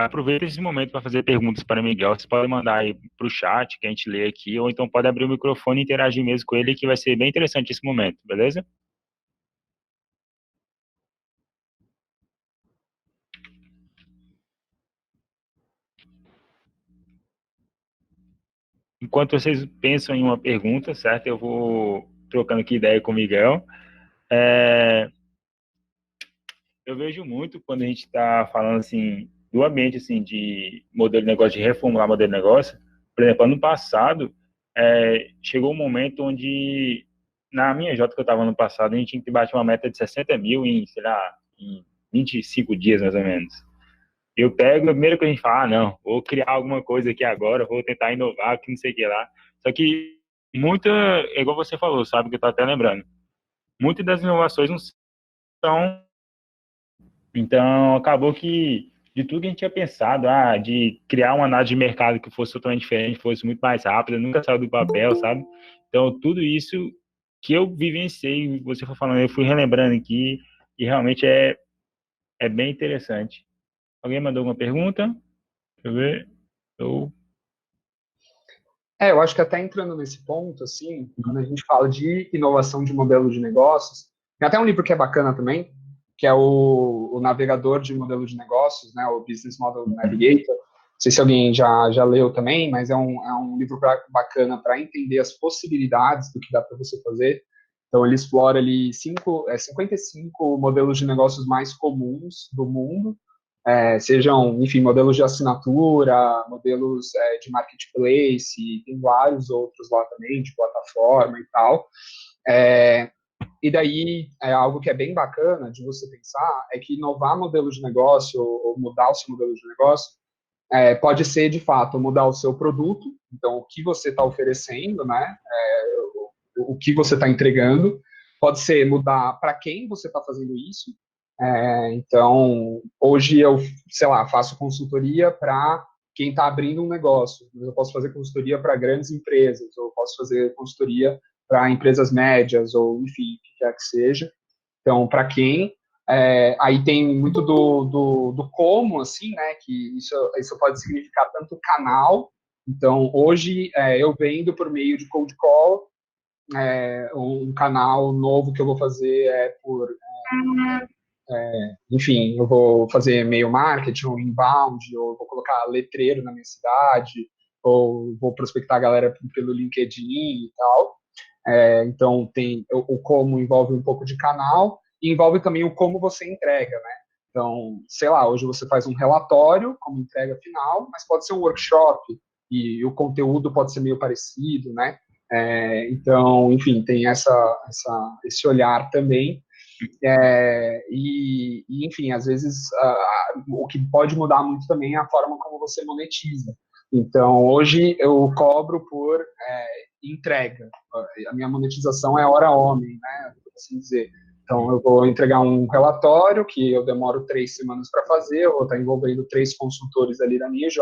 Speaker 1: aproveita esse momento para fazer perguntas para Miguel. Você pode mandar aí para o chat, que a gente lê aqui, ou então pode abrir o microfone e interagir mesmo com ele, que vai ser bem interessante esse momento, beleza? Enquanto vocês pensam em uma pergunta, certo? Eu vou trocando aqui ideia com o Miguel. É, eu vejo muito quando a gente está falando assim do ambiente assim de modelo de negócio, de reformular modelo de negócio. Por exemplo, ano passado chegou um momento onde na minha J que eu estava no passado a gente tinha que bater uma meta de 60 mil em, sei lá, em 25 dias mais ou menos. Eu pego, a primeira coisa que a gente fala, não, vou criar alguma coisa aqui agora, vou tentar inovar, que não sei o que lá. Só que muita, é igual você falou, sabe, que eu tô até lembrando, muitas das inovações não são. Então, acabou que de tudo que a gente tinha pensado, de criar uma análise de mercado que fosse totalmente diferente, fosse muito mais rápida, nunca saiu do papel, sabe? Então, tudo isso que eu vivenciei, você foi falando, eu fui relembrando aqui, e realmente é bem interessante. Alguém mandou alguma pergunta? Deixa eu ver. Eu...
Speaker 2: Eu acho que até entrando nesse ponto, assim, quando a gente fala de inovação de modelo de negócios, tem até um livro que é bacana também, que é o Navegador de Modelo de Negócios, né, o Business Model Navigator. Não sei se alguém já leu também, mas é um livro bacana para entender as possibilidades do que dá para você fazer. Então, ele explora ali 55 modelos de negócios mais comuns do mundo, sejam, enfim, modelos de assinatura, modelos de marketplace, tem vários outros lá também, de plataforma e tal. E daí, algo que é bem bacana de você pensar é que inovar modelo de negócio ou mudar o seu modelo de negócio pode ser, de fato, mudar o seu produto, então, o que você está oferecendo, né, o que você está entregando, pode ser mudar para quem você está fazendo isso. Então, hoje eu, sei lá, faço consultoria para quem está abrindo um negócio. Eu posso fazer consultoria para grandes empresas, ou posso fazer consultoria para empresas médias, ou enfim, o que quer que seja. Então, para quem? Aí tem muito do como, assim, né? Que isso pode significar tanto canal. Então, hoje eu vendo por meio de cold call, um canal novo que eu vou fazer enfim, eu vou fazer e-mail marketing, ou inbound, ou vou colocar letreiro na minha cidade, ou vou prospectar a galera pelo LinkedIn e tal. Então, tem o como envolve um pouco de canal e envolve também o como você entrega, né? Então, sei lá, hoje você faz um relatório como entrega final, mas pode ser um workshop e o conteúdo pode ser meio parecido, né? Então, enfim, tem esse olhar também. Enfim, às vezes, o que pode mudar muito também é a forma como você monetiza. Então, hoje eu cobro por entrega. A minha monetização é hora homem, né? Por assim dizer. Então, eu vou entregar um relatório que eu demoro 3 semanas para fazer, eu vou estar envolvendo 3 consultores ali da minha EJ,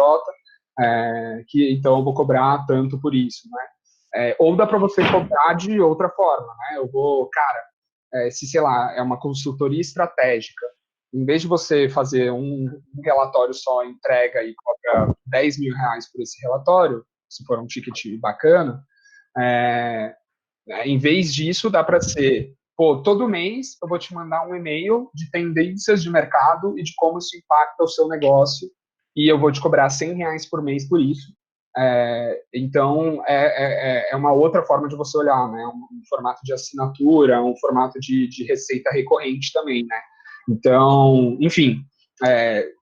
Speaker 2: então eu vou cobrar tanto por isso, né? Ou dá para você cobrar de outra forma, né? Eu vou, cara, se, sei lá, é uma consultoria estratégica, em vez de você fazer um relatório só, entrega e cobra 10 mil reais por esse relatório, se for um ticket bacana, é, em vez disso, dá para ser, pô, todo mês eu vou te mandar um e-mail de tendências de mercado e de como isso impacta o seu negócio, e eu vou te cobrar 100 reais por mês por isso. Então, é uma outra forma de você olhar, né? Um formato de assinatura, um formato de receita recorrente também, né? Então, enfim,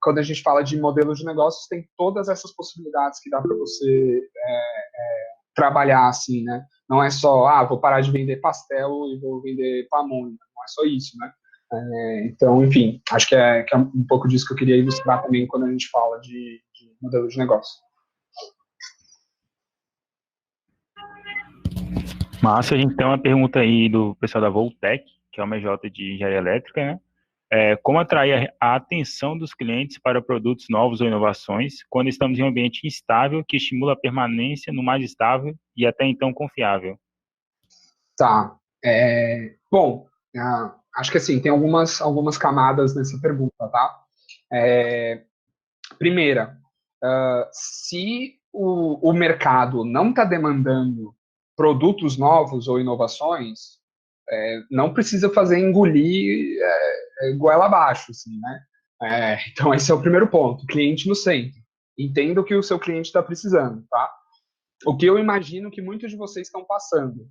Speaker 2: quando a gente fala de modelos de negócios, tem todas essas possibilidades que dá para você trabalhar, assim, né? Não é só, vou parar de vender pastel e vou vender pamonha. Não é só isso, né? Então, enfim, acho que é um pouco disso que eu queria ilustrar também quando a gente fala de modelo de negócio.
Speaker 1: Massa, a gente tem uma pergunta aí do pessoal da Voltec, que é uma EJ de engenharia elétrica, né? Como atrair a atenção dos clientes para produtos novos ou inovações quando estamos em um ambiente instável que estimula a permanência no mais estável e até então confiável?
Speaker 2: Tá. Bom, acho que assim, tem algumas camadas nessa pergunta, tá? Primeira, se o mercado não está demandando produtos novos ou inovações, não precisa fazer engolir goela abaixo, assim, né? Então, esse é o primeiro ponto, cliente no centro. Entenda o que o seu cliente está precisando, tá? O que eu imagino que muitos de vocês estão passando.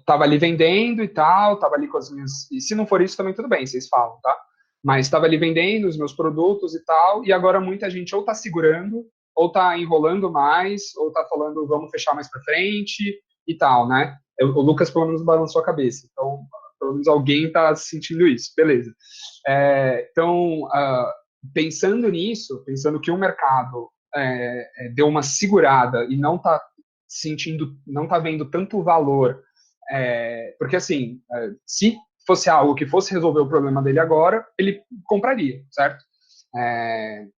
Speaker 2: Tava ali vendendo e tal, tava ali com as minhas... E se não for isso, também tudo bem, vocês falam, tá? Mas estava ali vendendo os meus produtos e tal, e agora muita gente ou tá segurando, ou tá enrolando mais, ou tá falando, vamos fechar mais para frente e tal, né? O Lucas, pelo menos, balançou a cabeça. Então, pelo menos alguém tá sentindo isso. Beleza. Então, pensando nisso, pensando que o mercado deu uma segurada e não tá sentindo, não tá vendo tanto valor, porque assim, se fosse algo que fosse resolver o problema dele agora, ele compraria, certo?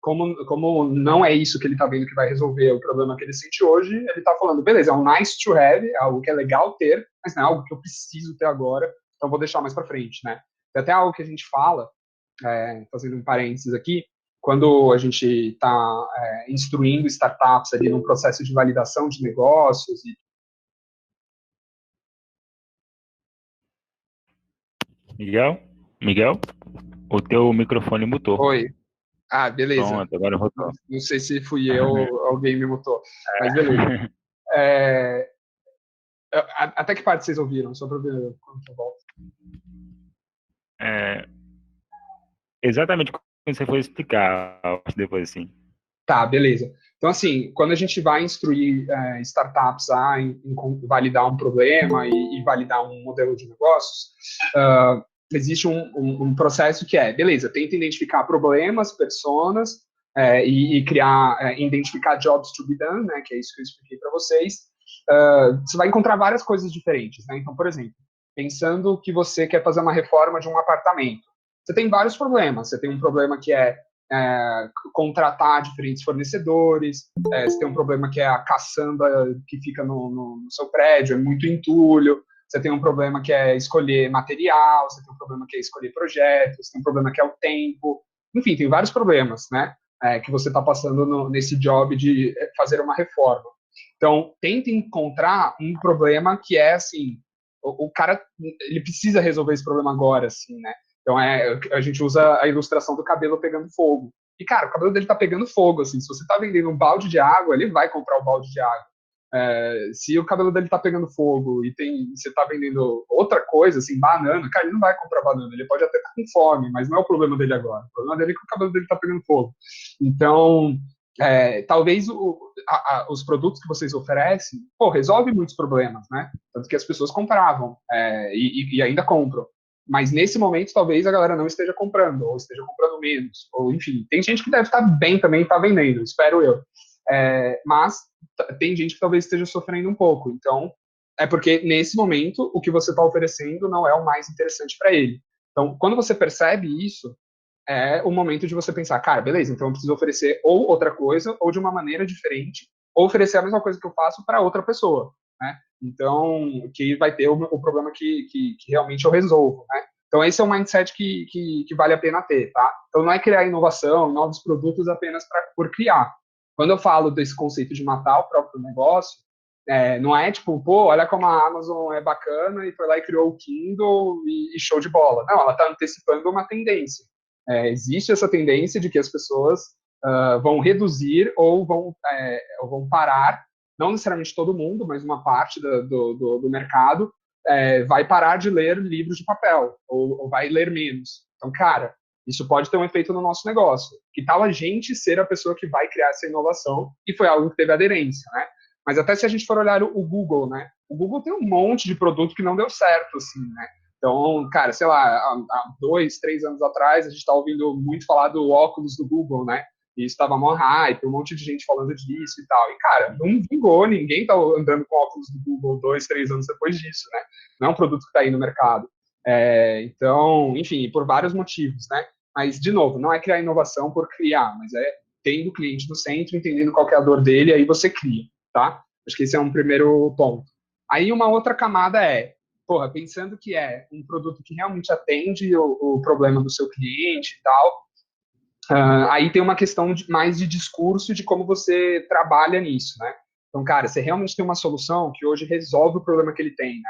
Speaker 2: Como não é isso que ele está vendo que vai resolver o problema que ele sente hoje, ele está falando, beleza, é um nice to have, é algo que é legal ter, mas não é algo que eu preciso ter agora, então vou deixar mais para frente, né? Tem até algo que a gente fala, fazendo um parênteses aqui, quando a gente está instruindo startups ali num processo de validação de negócios.
Speaker 1: Miguel? Miguel? O teu microfone mutou.
Speaker 2: Oi. Ah, beleza.
Speaker 1: Pronto, agora voltou.
Speaker 2: Não sei se fui eu ou alguém me mutou, mas beleza. É, até que parte vocês ouviram? Só para ver quando eu volto.
Speaker 1: Exatamente como você foi explicar depois, assim.
Speaker 2: Tá, beleza. Então, assim, quando a gente vai instruir startups em validar um problema e validar um modelo de negócios, existe um processo que beleza, tenta identificar problemas, personas, e criar, identificar jobs to be done, né, que é isso que eu expliquei para vocês. Você vai encontrar várias coisas diferentes, né? Então, por exemplo, pensando que você quer fazer uma reforma de um apartamento, você tem vários problemas. Você tem um problema que é contratar diferentes fornecedores, você tem um problema que é a caçamba que fica no seu prédio, é muito entulho, você tem um problema que é escolher material, você tem um problema que é escolher projetos, você tem um problema que é o tempo, enfim, tem vários problemas, né, que você está passando nesse job de fazer uma reforma. Então, tenta encontrar um problema que é, assim, o cara, ele precisa resolver esse problema agora, assim, né, então, a gente usa a ilustração do cabelo pegando fogo. E, cara, o cabelo dele tá pegando fogo, assim. Se você tá vendendo um balde de água, ele vai comprar o balde de água. Se o cabelo dele tá pegando fogo e você tá vendendo outra coisa, assim, banana, cara, ele não vai comprar banana. Ele pode até estar com fome, mas não é o problema dele agora. O problema dele é que o cabelo dele tá pegando fogo. Então, talvez os produtos que vocês oferecem, resolve muitos problemas, né? Tanto que as pessoas compravam e ainda compram. Mas nesse momento, talvez a galera não esteja comprando, ou esteja comprando menos, ou enfim. Tem gente que deve estar bem também, está vendendo, espero eu. Mas tem gente que talvez esteja sofrendo um pouco. Então, é porque nesse momento, o que você está oferecendo não é o mais interessante para ele. Então, quando você percebe isso, é o momento de você pensar, cara, beleza, então eu preciso oferecer ou outra coisa, ou de uma maneira diferente, ou oferecer a mesma coisa que eu faço para outra pessoa, né? Então, que vai ter o problema que realmente eu resolvo, né? Então, esse é um mindset que vale a pena ter, tá? Então, não é criar inovação, novos produtos apenas por criar. Quando eu falo desse conceito de matar o próprio negócio, não é tipo, olha como a Amazon é bacana e foi lá e criou o Kindle e show de bola. Não, ela está antecipando uma tendência. Existe essa tendência de que as pessoas vão reduzir ou vão parar, não necessariamente todo mundo, mas uma parte do mercado vai parar de ler livros de papel ou vai ler menos. Então, cara, isso pode ter um efeito no nosso negócio. Que tal a gente ser a pessoa que vai criar essa inovação? E foi algo que teve aderência, né? Mas até se a gente for olhar o Google, né? O Google tem um monte de produto que não deu certo, assim, né? Então, cara, sei lá, há 2, 3 anos atrás, a gente estava ouvindo muito falar do óculos do Google, né? E estava mó hype, um monte de gente falando disso e tal. E, cara, não vingou, ninguém tá andando com óculos do Google 2, 3 anos depois disso, né? Não é um produto que está aí no mercado. Então, enfim, por vários motivos, né? Mas, de novo, não é criar inovação por criar, mas é tendo o cliente no centro, entendendo qual é a dor dele, aí você cria, tá? Acho que esse é um primeiro ponto. Aí uma outra camada pensando que é um produto que realmente atende o problema do seu cliente e tal, Aí tem uma questão mais de discurso de como você trabalha nisso, né? Então, cara, você realmente tem uma solução que hoje resolve o problema que ele tem,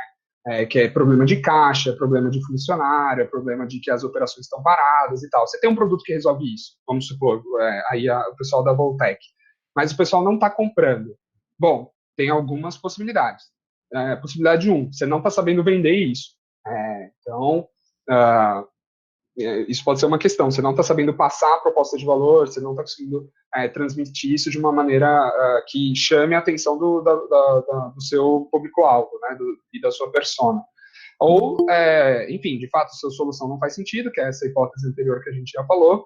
Speaker 2: né? Que é problema de caixa, problema de funcionário, problema de que as operações estão paradas e tal. Você tem um produto que resolve isso, vamos supor, o pessoal da Voltec, mas o pessoal não está comprando. Bom, tem algumas possibilidades. Possibilidade um, você não está sabendo vender isso. Então, uh, isso pode ser uma questão. Você não está sabendo passar a proposta de valor, você não está conseguindo transmitir isso de uma maneira que chame a atenção do seu público-alvo, né, e da sua persona. Ou, enfim, de fato, a sua solução não faz sentido, que é essa hipótese anterior que a gente já falou,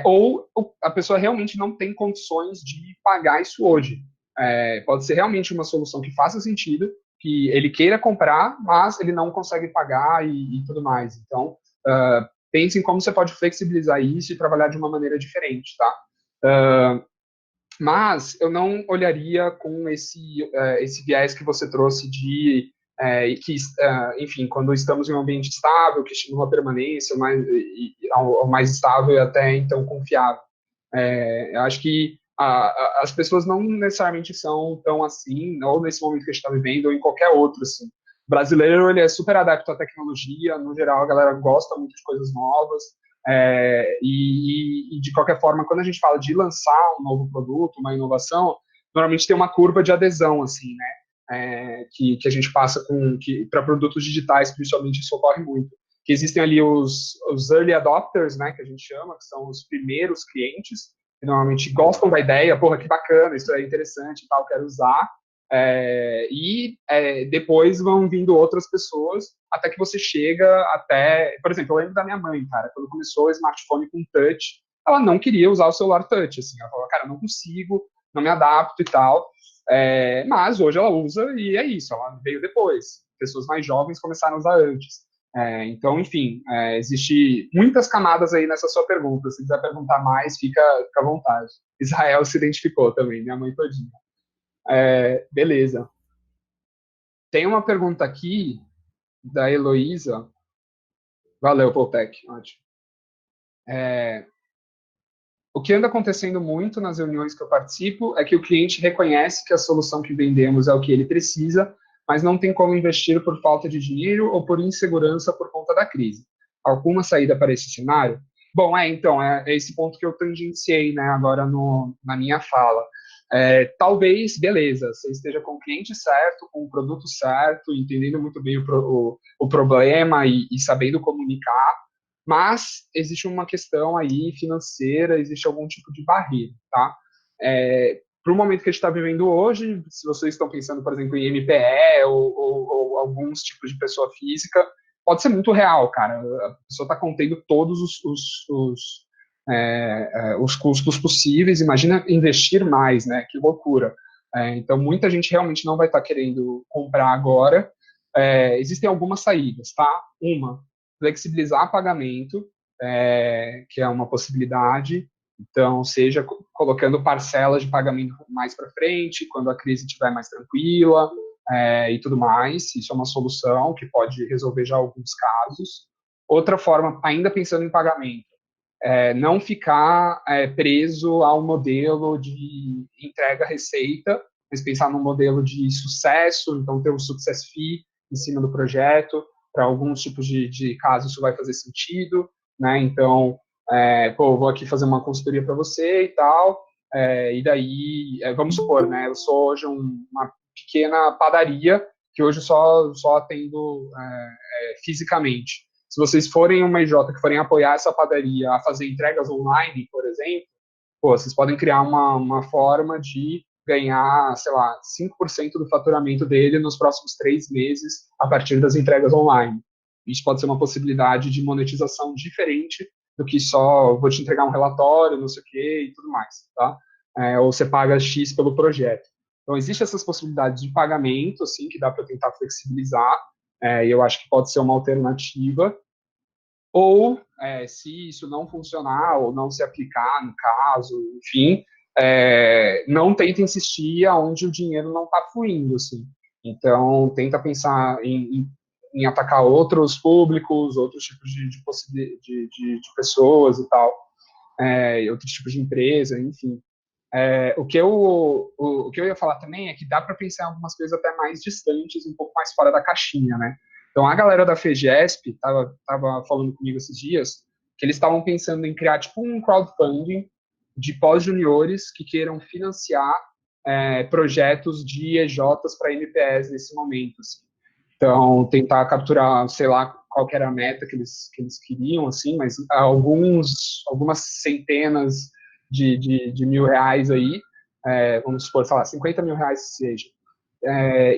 Speaker 2: ou a pessoa realmente não tem condições de pagar isso hoje. Pode ser realmente uma solução que faça sentido, que ele queira comprar, mas ele não consegue pagar e tudo mais. Então, pense em como você pode flexibilizar isso e trabalhar de uma maneira diferente, tá? Mas eu não olharia com esse viés que você trouxe de enfim, quando estamos em um ambiente estável, que estimula a permanência, ao mais estável e até então confiável. Eu acho que as pessoas não necessariamente são tão assim, ou nesse momento que a gente está vivendo, ou em qualquer outro, assim. O brasileiro, ele é super adepto à tecnologia, no geral, a galera gosta muito de coisas novas, e de qualquer forma, quando a gente fala de lançar um novo produto, uma inovação, normalmente tem uma curva de adesão, assim, né? Que a gente passa para produtos digitais, principalmente, isso ocorre muito. Que existem ali os early adopters, né, que a gente chama, que são os primeiros clientes, que normalmente gostam da ideia, porra, que bacana, isso é interessante e tal, quero usar. Depois vão vindo outras pessoas, até que você chega até... Por exemplo, eu lembro da minha mãe, cara, quando começou o smartphone com touch, ela não queria usar o celular touch, assim, ela falou, cara, não consigo, não me adapto e tal. Mas hoje ela usa e é isso, ela veio depois. Pessoas mais jovens começaram a usar antes. Então, enfim, existe muitas camadas aí nessa sua pergunta. Se quiser perguntar mais, fica à vontade. Israel se identificou também, minha mãe todinha. Beleza. Tem uma pergunta aqui da Heloísa. Valeu, Poltec. Ótimo. O que anda acontecendo muito nas reuniões que eu participo é que o cliente reconhece que a solução que vendemos é o que ele precisa, mas não tem como investir por falta de dinheiro ou por insegurança por conta da crise. Alguma saída para esse cenário? Bom, então, é esse ponto que eu tangenciei, né, agora na minha fala. Talvez, beleza, você esteja com o cliente certo, com o produto certo, entendendo muito bem o problema e sabendo comunicar, mas existe uma questão aí financeira, existe algum tipo de barreira, tá? Para o momento que a gente está vivendo hoje, se vocês estão pensando, por exemplo, em MPE ou alguns tipos de pessoa física, pode ser muito real, cara. A pessoa está contendo todos os custos possíveis. Imagina investir mais, né? Que loucura. Então, muita gente realmente não vai estar querendo comprar agora. Existem algumas saídas, tá? Uma, flexibilizar pagamento, que é uma possibilidade. Então, seja colocando parcelas de pagamento mais para frente, quando a crise estiver mais tranquila, e tudo mais. Isso é uma solução que pode resolver já alguns casos. Outra forma, ainda pensando em pagamento, não ficar preso ao modelo de entrega-receita, mas pensar num modelo de sucesso, então ter um success fee em cima do projeto. Para alguns tipos de casos isso vai fazer sentido, né? Então, vou aqui fazer uma consultoria para você e tal, e daí, vamos supor, né? Eu sou hoje uma pequena padaria que hoje só atendo fisicamente. Se vocês forem uma IJ que forem apoiar essa padaria a fazer entregas online, por exemplo, vocês podem criar uma forma de ganhar, sei lá, 5% do faturamento dele nos próximos 3 meses a partir das entregas online. Isso pode ser uma possibilidade de monetização diferente do que só vou te entregar um relatório, não sei o quê e tudo mais, tá? Ou você paga X pelo projeto. Então, existem essas possibilidades de pagamento, assim, que dá para tentar flexibilizar, e eu acho que pode ser uma alternativa. Ou, se isso não funcionar ou não se aplicar no caso, enfim, não tenta insistir aonde o dinheiro não está fluindo, assim. Então, tenta pensar em atacar outros públicos, outros tipos de pessoas e tal. outros tipos de empresa, enfim. O que eu ia falar também é que dá para pensar em algumas coisas até mais distantes, um pouco mais fora da caixinha, né? Então, a galera da FEGESP tava falando comigo esses dias que eles estavam pensando em criar tipo um crowdfunding de pós-juniores que queiram financiar projetos de EJs para MPS nesse momento. Assim. Então, tentar capturar, sei lá, qual que era a meta que eles queriam, assim, mas algumas centenas de mil reais aí, vamos supor, sei lá, 50 mil reais que seja.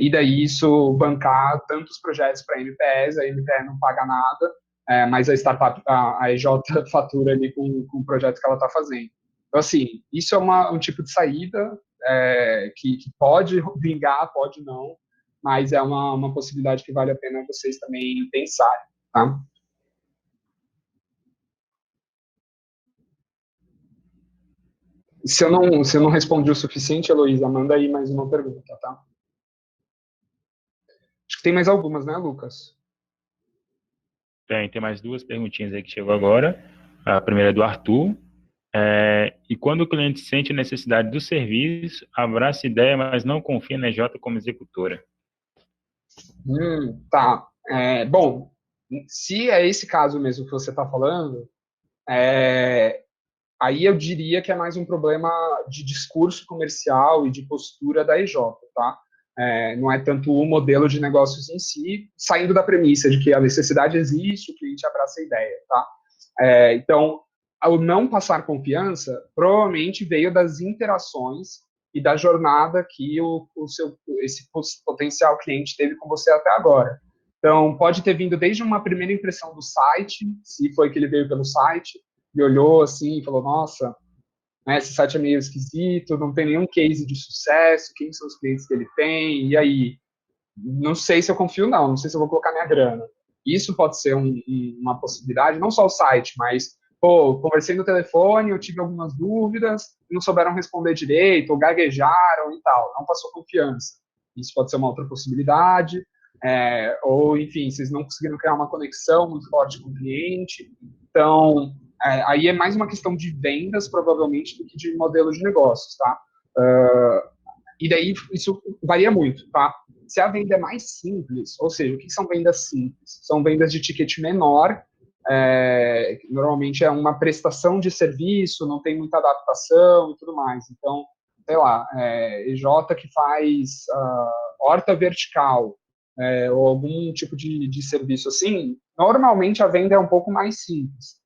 Speaker 2: E daí isso bancar tantos projetos para a MPS, a MPE não paga nada, mas a startup, a EJ fatura ali com o projeto que ela está fazendo. Então, assim, isso é um tipo de saída que pode vingar, pode não, mas é uma possibilidade que vale a pena vocês também pensarem, tá? Se eu não respondi o suficiente, Heloísa, manda aí mais uma pergunta, tá? Acho que tem mais algumas, né, Lucas?
Speaker 1: Tem mais duas perguntinhas aí que chegou agora. A primeira é do Arthur. E quando o cliente sente a necessidade do serviço, abraça a ideia, mas não confia na EJ como executora.
Speaker 2: Tá. Bom, se é esse caso mesmo que você está falando, aí eu diria que é mais um problema de discurso comercial e de postura da EJ, tá? Não é tanto o modelo de negócios em si, saindo da premissa de que a necessidade existe, o cliente abraça a ideia, tá? Então, ao não passar confiança, provavelmente veio das interações e da jornada que esse potencial cliente teve com você até agora. Então, pode ter vindo desde uma primeira impressão do site, se foi que ele veio pelo site, e olhou assim e falou, nossa, né, esse site é meio esquisito, não tem nenhum case de sucesso, quem são os clientes que ele tem, e aí? Não sei se eu confio não sei se eu vou colocar minha grana. Isso pode ser uma possibilidade, não só o site, mas, pô, conversei no telefone, eu tive algumas dúvidas, não souberam responder direito, ou gaguejaram e tal, não passou confiança. Isso pode ser uma outra possibilidade, ou, enfim, vocês não conseguiram criar uma conexão muito forte com o cliente. Então, aí é mais uma questão de vendas, provavelmente, do que de modelo de negócios, tá? E daí isso varia muito, tá? Se a venda é mais simples, ou seja, o que são vendas simples? São vendas de ticket menor, normalmente é uma prestação de serviço, não tem muita adaptação e tudo mais. Então, sei lá, EJ que faz horta vertical, ou algum tipo de serviço assim, normalmente a venda é um pouco mais simples.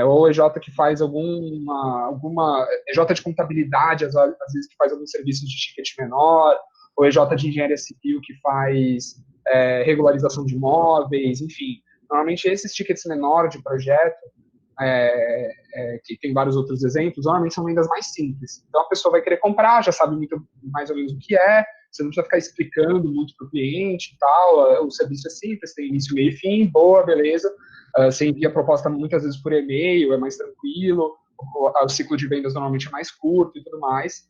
Speaker 2: Ou EJ que faz alguma EJ de contabilidade, às vezes que faz algum serviço de ticket menor, ou EJ de engenharia civil que faz regularização de imóveis, enfim. Normalmente esses tickets menores de projeto, que tem vários outros exemplos, normalmente são vendas mais simples. Então a pessoa vai querer comprar, já sabe muito, mais ou menos o que é, você não precisa ficar explicando muito para o cliente e tal, o serviço é simples, tem início, meio e fim, boa, beleza. Você envia a proposta muitas vezes por e-mail, é mais tranquilo, o ciclo de vendas normalmente é mais curto e tudo mais.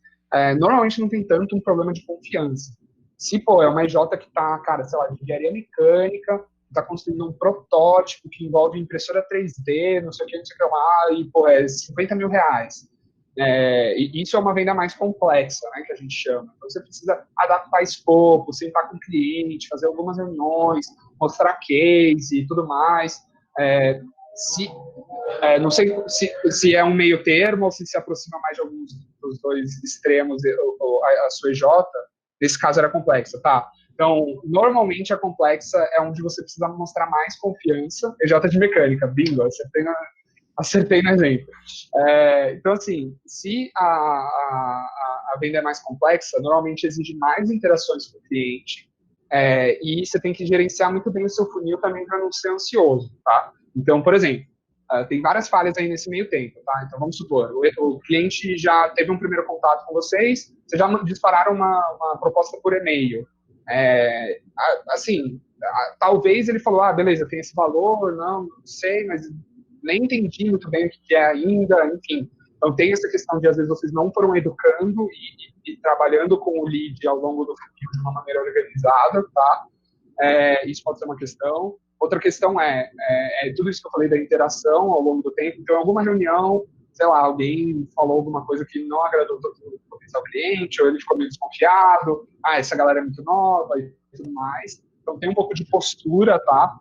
Speaker 2: Normalmente não tem tanto um problema de confiança. Se, pô, é uma EJ que está, cara, sei lá, de engenharia mecânica, está construindo um protótipo que envolve impressora 3D, não sei o que, não sei o que lá, e, pô, é 50 mil reais. E isso é uma venda mais complexa, né, que a gente chama. Então, você precisa adaptar escopo, sentar com o cliente, fazer algumas reuniões, mostrar case e tudo mais. Se, não sei se é um meio termo ou se aproxima mais de alguns dos dois extremos, a sua EJ, nesse caso era complexa, tá? Então, normalmente a complexa é onde você precisa mostrar mais confiança. EJ de mecânica, bingo, acertei no exemplo. Então, assim, se a venda é mais complexa, normalmente exige mais interações com o cliente, e você tem que gerenciar muito bem o seu funil também para não ser ansioso, tá? Então, por exemplo, tem várias falhas aí nesse meio tempo, tá? Então, vamos supor, o cliente já teve um primeiro contato com vocês já dispararam uma proposta por e-mail. Assim, talvez ele falou, beleza, tem esse valor, não sei, mas nem entendi muito bem o que é ainda, enfim. Então, tem essa questão de, às vezes, vocês não foram educando e trabalhando com o lead ao longo do funil de uma maneira organizada, tá? Isso pode ser uma questão. Outra questão é tudo isso que eu falei da interação ao longo do tempo. Então, em alguma reunião, sei lá, alguém falou alguma coisa que não agradou todo o potencial cliente, ou ele ficou meio desconfiado, essa galera é muito nova e tudo mais. Então tem um pouco de postura, tá?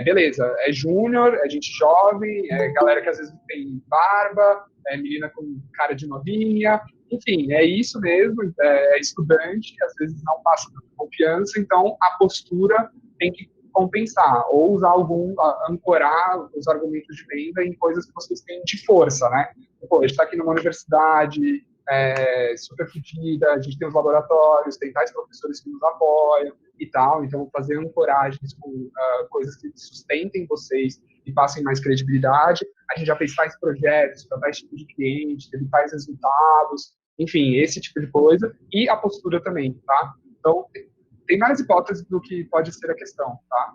Speaker 2: Beleza, é júnior, é gente jovem, é galera que às vezes não tem barba, é menina com cara de novinha, enfim, é isso mesmo, é estudante, às vezes não passa tanta confiança, então a postura tem que compensar, ou usar ancorar os argumentos de venda em coisas que vocês têm de força, né? Pô, a gente está aqui numa universidade super fodida, a gente tem os laboratórios, tem tais professores que nos apoiam e tal, então fazer ancoragens com coisas que sustentem vocês e passem mais credibilidade. A gente já fez tais projetos para tais tipo de cliente, teve tais resultados, enfim, esse tipo de coisa, e a postura também, tá? Então, tem várias hipóteses do que pode ser a questão, tá?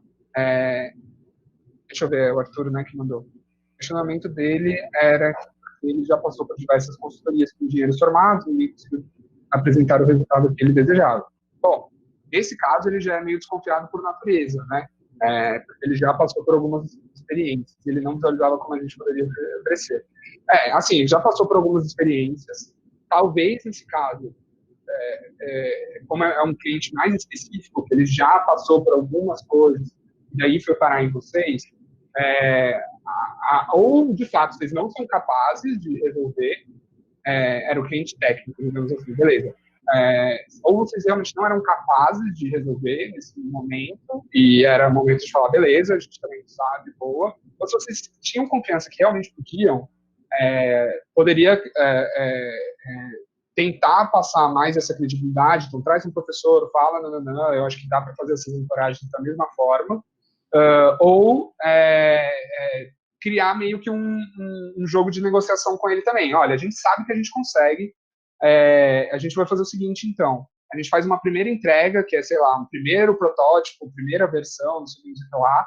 Speaker 2: Deixa eu ver, o Arthur, né, que mandou. O questionamento dele era que ele já passou por diversas consultorias com engenheiros formados e conseguiu apresentar o resultado que ele desejava. Bom, nesse caso, ele já é meio desconfiado por natureza, né? Ele já passou por algumas experiências, ele não visualizava como a gente poderia oferecer. Assim, já passou por algumas experiências, talvez nesse caso, como é um cliente mais específico, que ele já passou por algumas coisas, e aí foi parar em vocês, ou de fato vocês não são capazes de resolver, era o cliente técnico, digamos assim, beleza. Ou vocês realmente não eram capazes de resolver nesse momento, e era momento de falar, beleza, a gente também sabe, boa. Ou se vocês tinham confiança que realmente podiam, poderia tentar passar mais essa credibilidade, então traz um professor, fala, não, eu acho que dá para fazer essas encoragens da mesma forma, ou criar meio que um jogo de negociação com ele também. Olha, a gente sabe que a gente consegue, a gente vai fazer o seguinte, então, a gente faz uma primeira entrega, que é, sei lá, um primeiro protótipo, primeira versão, não sei o que lá,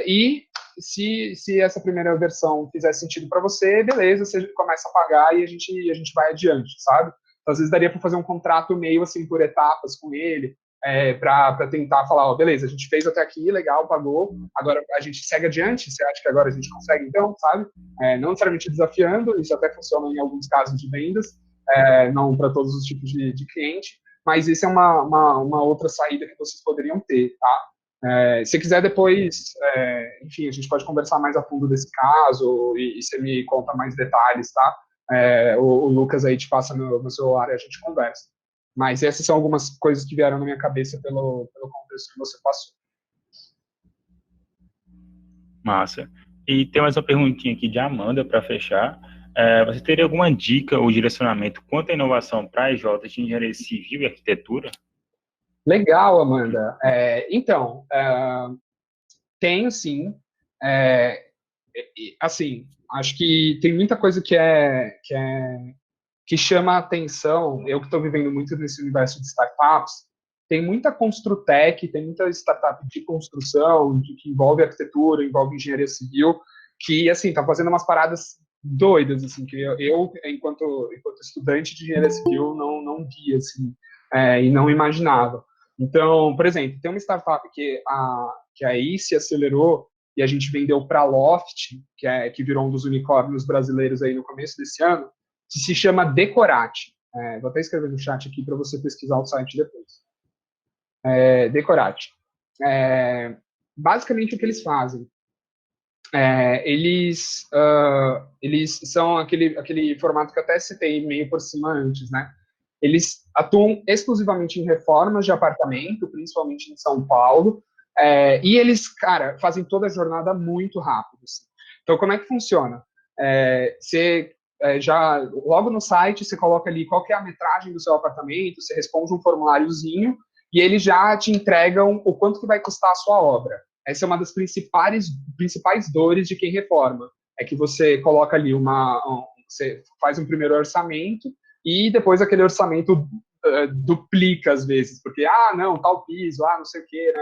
Speaker 2: e se essa primeira versão fizer sentido para você, beleza, você começa a pagar e a gente vai adiante, sabe? Então, às vezes daria para fazer um contrato meio assim por etapas com ele, para tentar falar, beleza, a gente fez até aqui, legal, pagou, agora a gente segue adiante, você acha que agora a gente consegue então, sabe? Não necessariamente desafiando, isso até funciona em alguns casos de vendas, não para todos os tipos de cliente, mas isso é uma outra saída que vocês poderiam ter, tá? Se quiser depois, enfim, a gente pode conversar mais a fundo desse caso e você me conta mais detalhes, tá? O Lucas aí te passa no celular e a gente conversa. Mas essas são algumas coisas que vieram na minha cabeça pelo contexto que você passou.
Speaker 1: Massa. E tem mais uma perguntinha aqui de Amanda para fechar. Você teria alguma dica ou direcionamento quanto à inovação para a EJ de engenharia civil e arquitetura?
Speaker 2: Legal, Amanda. Então, tenho sim. Assim, acho que tem muita coisa que chama a atenção. Eu que estou vivendo muito nesse universo de startups, tem muita construtech, tem muita startup de construção, que envolve arquitetura, envolve engenharia civil, que, assim, tá fazendo umas paradas doidas, assim, que eu enquanto estudante de engenharia civil, não via, assim, e não imaginava. Então, por exemplo, tem uma startup que aí se acelerou e a gente vendeu para a Loft, que virou um dos unicórnios brasileiros aí no começo desse ano, que se chama Decorate. Vou até escrever no chat aqui para você pesquisar o site depois. Decorate. Basicamente, o que eles fazem? Eles são aquele formato que eu até citei meio por cima antes, né? Eles atuam exclusivamente em reformas de apartamento, principalmente em São Paulo, e eles, cara, fazem toda a jornada muito rápido. Assim. Então, como é que funciona? Você já, logo no site, você coloca ali qual que é a metragem do seu apartamento, você responde um formuláriozinho, e eles já te entregam o quanto que vai custar a sua obra. Essa é uma das principais dores de quem reforma. É que você coloca ali você faz um primeiro orçamento, e depois aquele orçamento duplica às vezes, porque, não, tal piso, não sei o quê,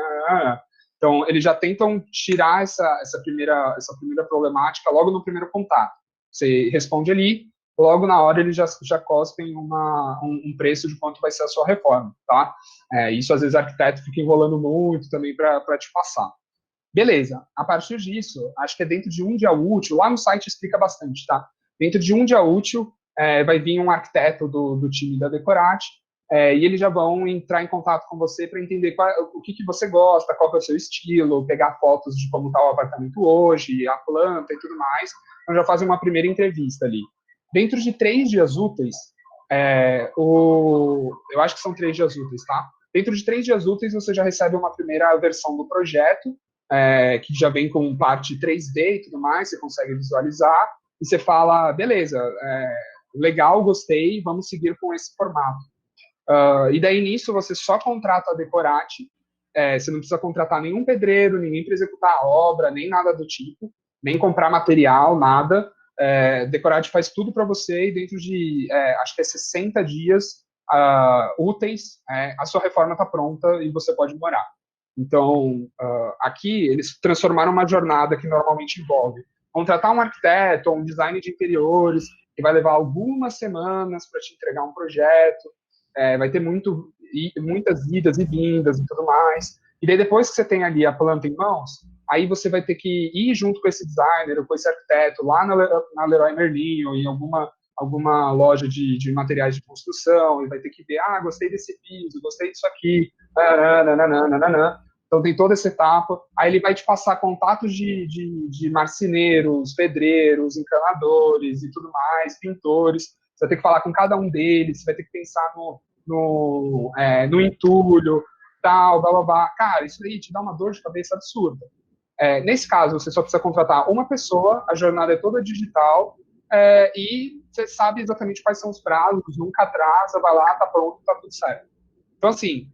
Speaker 2: Então, eles já tentam tirar essa primeira problemática logo no primeiro contato. Você responde ali, logo na hora eles já cospem um preço de quanto vai ser a sua reforma, tá? Isso, às vezes, o arquiteto fica enrolando muito também para te passar. Beleza, a partir disso, acho que é dentro de um dia útil, lá no site explica bastante, tá? Dentro de um dia útil, vai vir um arquiteto do time da Decorate, e eles já vão entrar em contato com você para entender o que você gosta, qual que é o seu estilo, pegar fotos de como está o apartamento hoje, a planta e tudo mais. Então já fazem uma primeira entrevista ali. Dentro de 3 dias úteis, eu acho que são 3 dias úteis, tá? Dentro de 3 dias úteis, você já recebe uma primeira versão do projeto, que já vem com parte 3D e tudo mais, você consegue visualizar, e você fala, beleza, legal, gostei, vamos seguir com esse formato. E daí, nisso, você só contrata a Decorate, você não precisa contratar nenhum pedreiro, ninguém para executar a obra, nem nada do tipo, nem comprar material, nada. Decorate faz tudo para você e dentro de, acho que 60 dias úteis, a sua reforma está pronta e você pode morar. Então, aqui, eles transformaram uma jornada que normalmente envolve contratar um arquiteto ou um design de interiores, que vai levar algumas semanas para te entregar um projeto, vai ter muitas idas e vindas e tudo mais. E daí, depois que você tem ali a planta em mãos, aí você vai ter que ir junto com esse designer ou com esse arquiteto lá na Leroy Merlin ou em alguma loja de materiais de construção e vai ter que ver, gostei desse piso, gostei disso aqui, nananana. Então tem toda essa etapa. Aí ele vai te passar contatos de marceneiros, pedreiros, encanadores e tudo mais, pintores. Você vai ter que falar com cada um deles, você vai ter que pensar no entulho, tal, blá, blá, blá. Cara, isso aí te dá uma dor de cabeça absurda. Nesse caso, você só precisa contratar uma pessoa, a jornada é toda digital, e você sabe exatamente quais são os prazos, nunca atrasa, vai lá, tá pronto, tá tudo certo. Então, assim,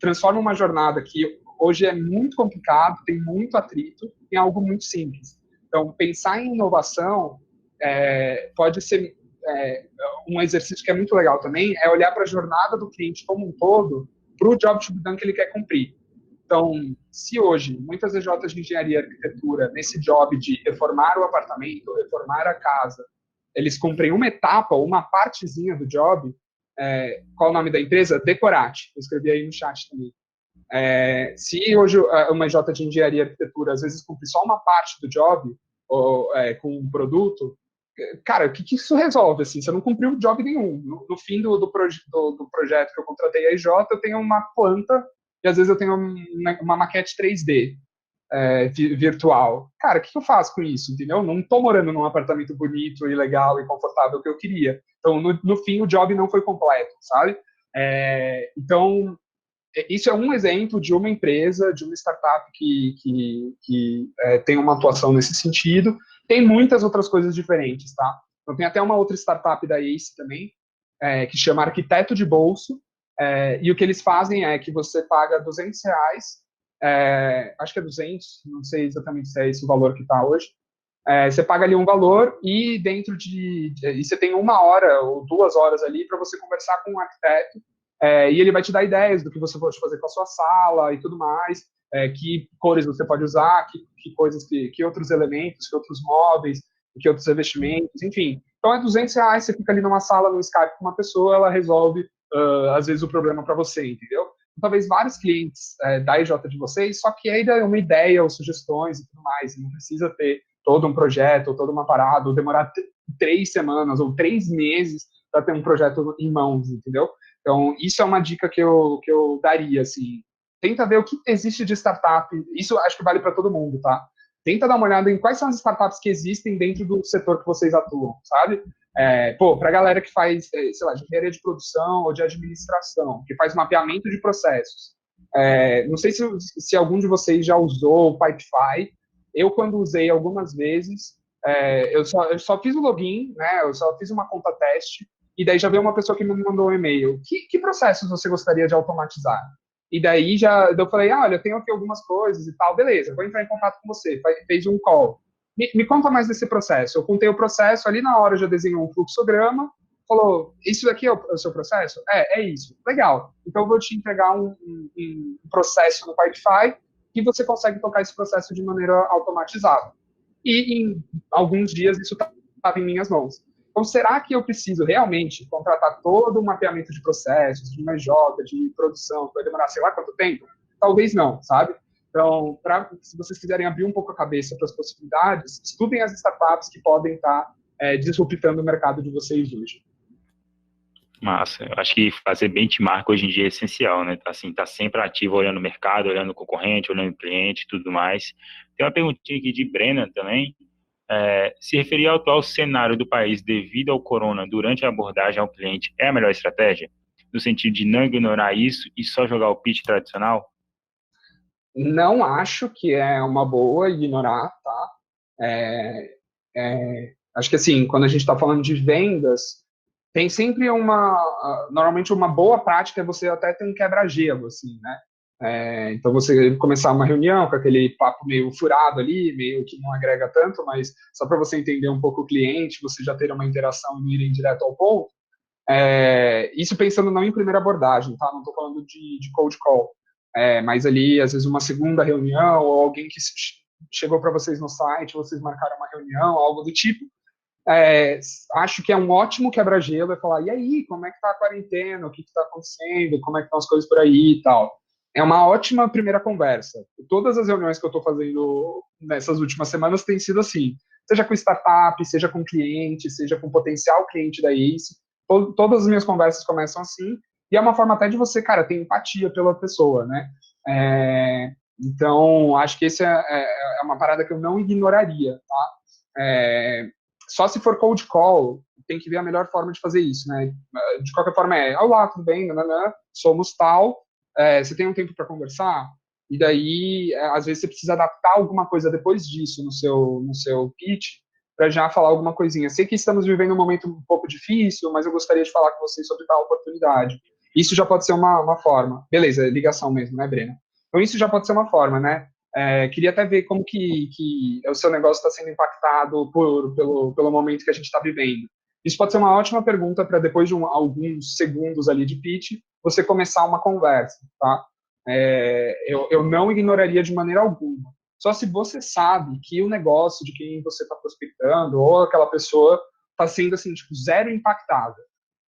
Speaker 2: transforma uma jornada que hoje é muito complicado, tem muito atrito, em algo muito simples. Então, pensar em inovação pode ser um exercício que é muito legal também, é olhar para a jornada do cliente como um todo, para o job to be done que ele quer cumprir. Então, se hoje muitas EJs de engenharia e arquitetura, nesse job de reformar o apartamento, reformar a casa, eles cumprem uma etapa, uma partezinha do job, qual o nome da empresa? Decorate. Eu escrevi aí no chat também. Se hoje uma EJ de engenharia e arquitetura às vezes cumpre só uma parte do job com um produto, cara, o que isso resolve? Assim, você não cumpriu job nenhum. No fim do projeto que eu contratei a EJ, eu tenho uma planta e às vezes eu tenho uma maquete 3D virtual. Cara, o que eu faço com isso? Entendeu? Não estou morando num apartamento bonito e legal e confortável que eu queria. Então, no fim, o job não foi completo, sabe? Então, isso é um exemplo de uma empresa, de uma startup que tem uma atuação nesse sentido. Tem muitas outras coisas diferentes, tá? Então, tem até uma outra startup da Ace também, que chama Arquiteto de Bolso, e o que eles fazem é que você paga R$ 200, acho que é 200, não sei exatamente se é esse o valor que está hoje. Você paga ali um valor e e você tem 1 hora ou 2 horas ali para você conversar com um arquiteto, e ele vai te dar ideias do que você pode fazer com a sua sala e tudo mais, que cores você pode usar, que coisas, que outros elementos, que outros móveis, que outros revestimentos, enfim. Então é R$ 200, você fica ali numa sala, no Skype com uma pessoa, ela resolve, às vezes, o problema para você, entendeu? Talvez vários clientes da EJ de vocês, só que ainda é uma ideia ou sugestões e tudo mais, não precisa ter todo um projeto, ou toda uma parada, ou demorar 3 semanas ou 3 meses para ter um projeto em mãos, entendeu? Então, isso é uma dica que eu daria, assim. Tenta ver o que existe de startup, isso acho que vale para todo mundo, tá? Tenta dar uma olhada em quais são as startups que existem dentro do setor que vocês atuam, sabe? Para a galera que faz, sei lá, de engenharia de produção ou de administração, que faz mapeamento de processos. Não sei se algum de vocês já usou o Pipefy. Eu, quando usei algumas vezes, eu só fiz o login, né? Eu só fiz uma conta teste, e daí já veio uma pessoa que me mandou um e-mail. Que processos você gostaria de automatizar? E daí eu falei, olha, eu tenho aqui algumas coisas e tal, beleza, vou entrar em contato com você. Fez um call. Me conta mais desse processo. Eu contei o processo, ali na hora já desenhou um fluxograma, falou, isso daqui é o seu processo? É isso. Legal. Então eu vou te entregar um processo no Pipefy que você consegue tocar esse processo de maneira automatizada. E em alguns dias isso estava em minhas mãos. Então, será que eu preciso realmente contratar todo um mapeamento de processos, de uma EJ, de produção, que vai demorar sei lá quanto tempo? Talvez não, sabe? Então, se vocês quiserem abrir um pouco a cabeça para as possibilidades, estudem as startups que podem estar disruptando o mercado de vocês hoje?
Speaker 1: Massa. Eu acho que fazer benchmark hoje em dia é essencial, né? Assim, tá sempre ativo, olhando o mercado, olhando o concorrente, olhando o cliente, e tudo mais. Tem uma perguntinha aqui de Brena também. Se referir ao atual cenário do país devido ao corona durante a abordagem ao cliente é a melhor estratégia? No sentido de não ignorar isso e só jogar o pitch tradicional?
Speaker 2: Não acho que é uma boa ignorar, tá? É, acho que assim, quando a gente está falando de vendas, tem sempre normalmente uma boa prática é você até ter um quebra-gelo, assim, né? Então você começar uma reunião com aquele papo meio furado ali, meio que não agrega tanto, mas só para você entender um pouco o cliente, você já ter uma interação e irem direto ao ponto. Isso pensando não em primeira abordagem, tá? Não estou falando de cold call, mas ali às vezes uma segunda reunião ou alguém que chegou para vocês no site, vocês marcaram uma reunião, algo do tipo. Acho que é um ótimo quebra-gelo é falar, e aí, como é que tá a quarentena, o que está acontecendo, como é que estão as coisas por aí e tal. É uma ótima primeira conversa. Todas as reuniões que eu estou fazendo nessas últimas semanas têm sido assim, seja com startup, seja com cliente, seja com potencial cliente da ACE, todas as minhas conversas começam assim, e é uma forma até de você, cara, ter empatia pela pessoa, né? Então, acho que esse é uma parada que eu não ignoraria, tá? Só se for cold call, tem que ver a melhor forma de fazer isso, né? De qualquer forma olá, tudo bem, nananã, somos tal, você tem um tempo para conversar? E daí, às vezes você precisa adaptar alguma coisa depois disso no seu pitch, para já falar alguma coisinha. Sei que estamos vivendo um momento um pouco difícil, mas eu gostaria de falar com vocês sobre tal oportunidade. Isso já pode ser uma forma. Beleza, ligação mesmo, né, Breno? Então, isso já pode ser uma forma, né? Queria até ver como que o seu negócio está sendo impactado pelo momento que a gente está vivendo. Isso pode ser uma ótima pergunta para depois de alguns segundos ali de pitch, você começar uma conversa, tá? Eu não ignoraria de maneira alguma. Só se você sabe que o negócio de quem você está prospectando ou aquela pessoa está sendo assim, tipo, zero impactada.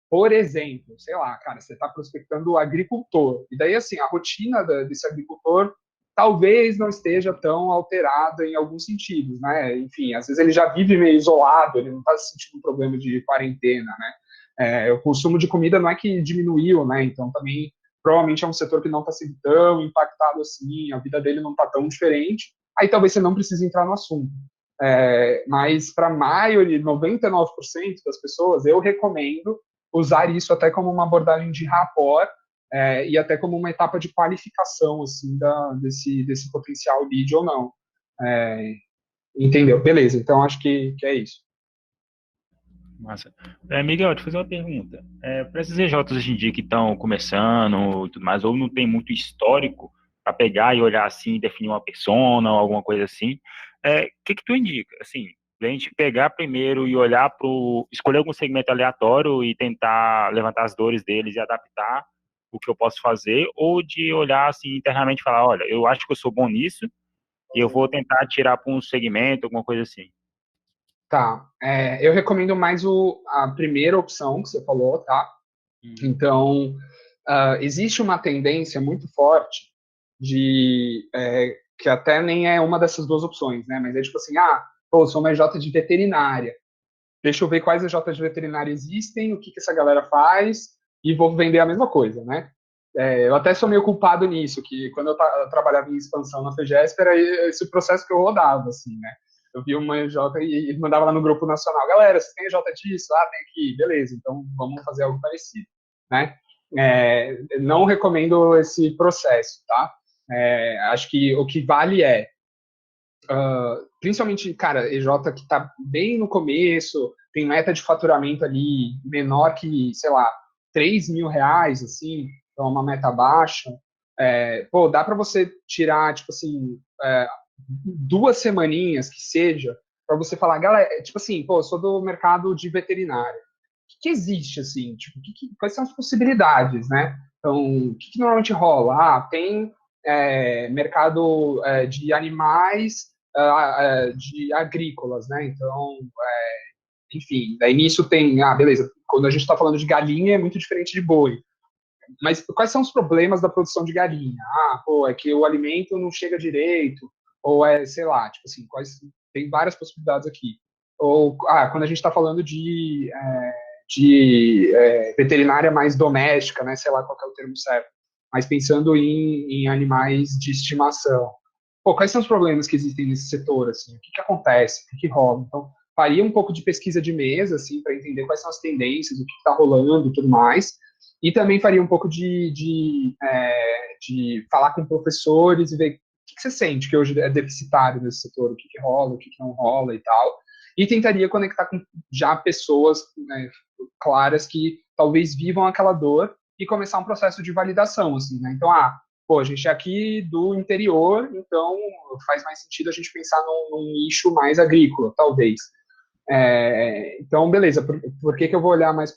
Speaker 2: Por exemplo, sei lá, cara, você está prospectando o agricultor. E daí, assim, a rotina desse agricultor talvez não esteja tão alterada em alguns sentidos, né? Enfim, às vezes ele já vive meio isolado, ele não está sentindo um problema de quarentena, né? O consumo de comida não é que diminuiu, né? Então, também, provavelmente é um setor que não está sendo tão impactado assim, a vida dele não está tão diferente. Aí talvez você não precise entrar no assunto. Mas para a maioria, 99% das pessoas, eu recomendo usar isso até como uma abordagem de rapport e até como uma etapa de qualificação assim desse potencial lead ou não. Entendeu? Beleza, então acho que é isso.
Speaker 1: Massa. Miguel, deixa eu fazer uma pergunta. Para esses EJs hoje em dia que estão começando e tudo mais, ou não tem muito histórico para pegar e olhar assim, definir uma persona ou alguma coisa assim, o que tu indica? Assim, a gente pegar primeiro e olhar escolher algum segmento aleatório e tentar levantar as dores deles e adaptar o que eu posso fazer, ou de olhar assim internamente e falar, olha, eu acho que eu sou bom nisso e eu vou tentar tirar para um segmento, alguma coisa assim.
Speaker 2: Tá. Eu recomendo mais a primeira opção que você falou, tá? Então, existe uma tendência muito forte que até nem é uma dessas duas opções, né? Mas é tipo assim, pô, sou uma EJ de veterinária. Deixa eu ver quais EJs de veterinária existem, o que essa galera faz, e vou vender a mesma coisa, né? Eu até sou meio culpado nisso, que quando eu trabalhava em expansão na FEGESP, era esse processo que eu rodava, assim, né? Eu vi uma EJ e mandava lá no grupo nacional, galera, vocês têm EJ disso? Tem aqui, beleza, então vamos fazer algo parecido, né? Não recomendo esse processo, tá? Acho que o que vale principalmente, cara, EJ que está bem no começo, tem meta de faturamento ali menor que, sei lá, R$ 3.000, assim, então é uma meta baixa. Pô, dá para você tirar, tipo assim, 2 semaninhas que seja, para você falar, galera, tipo assim, pô, eu sou do mercado de veterinária. O que existe, assim? Tipo, quais são as possibilidades, né? Então, o que normalmente rola? Tem mercado de animais, de agrícolas, né? Então, enfim, daí nisso tem, beleza, quando a gente está falando de galinha é muito diferente de boi. Mas quais são os problemas da produção de galinha? Pô, é que o alimento não chega direito, ou sei lá, tipo assim, tem várias possibilidades aqui. ou quando a gente está falando de veterinária mais doméstica, né, sei lá qual é o termo certo, mas pensando em animais de estimação. Pô, quais são os problemas que existem nesse setor, assim, o que acontece, o que rola? Então, faria um pouco de pesquisa de mesa, assim, para entender quais são as tendências, o que está rolando e tudo mais, e também faria um pouco de falar com professores e ver o que você sente que hoje é deficitário nesse setor, o que rola, o que não rola e tal, e tentaria conectar com já pessoas, né, claras que talvez vivam aquela dor e começar um processo de validação, assim, né? Então, pô, a gente é aqui do interior, então faz mais sentido a gente pensar num nicho mais agrícola, talvez. Então, beleza, por que eu vou olhar mais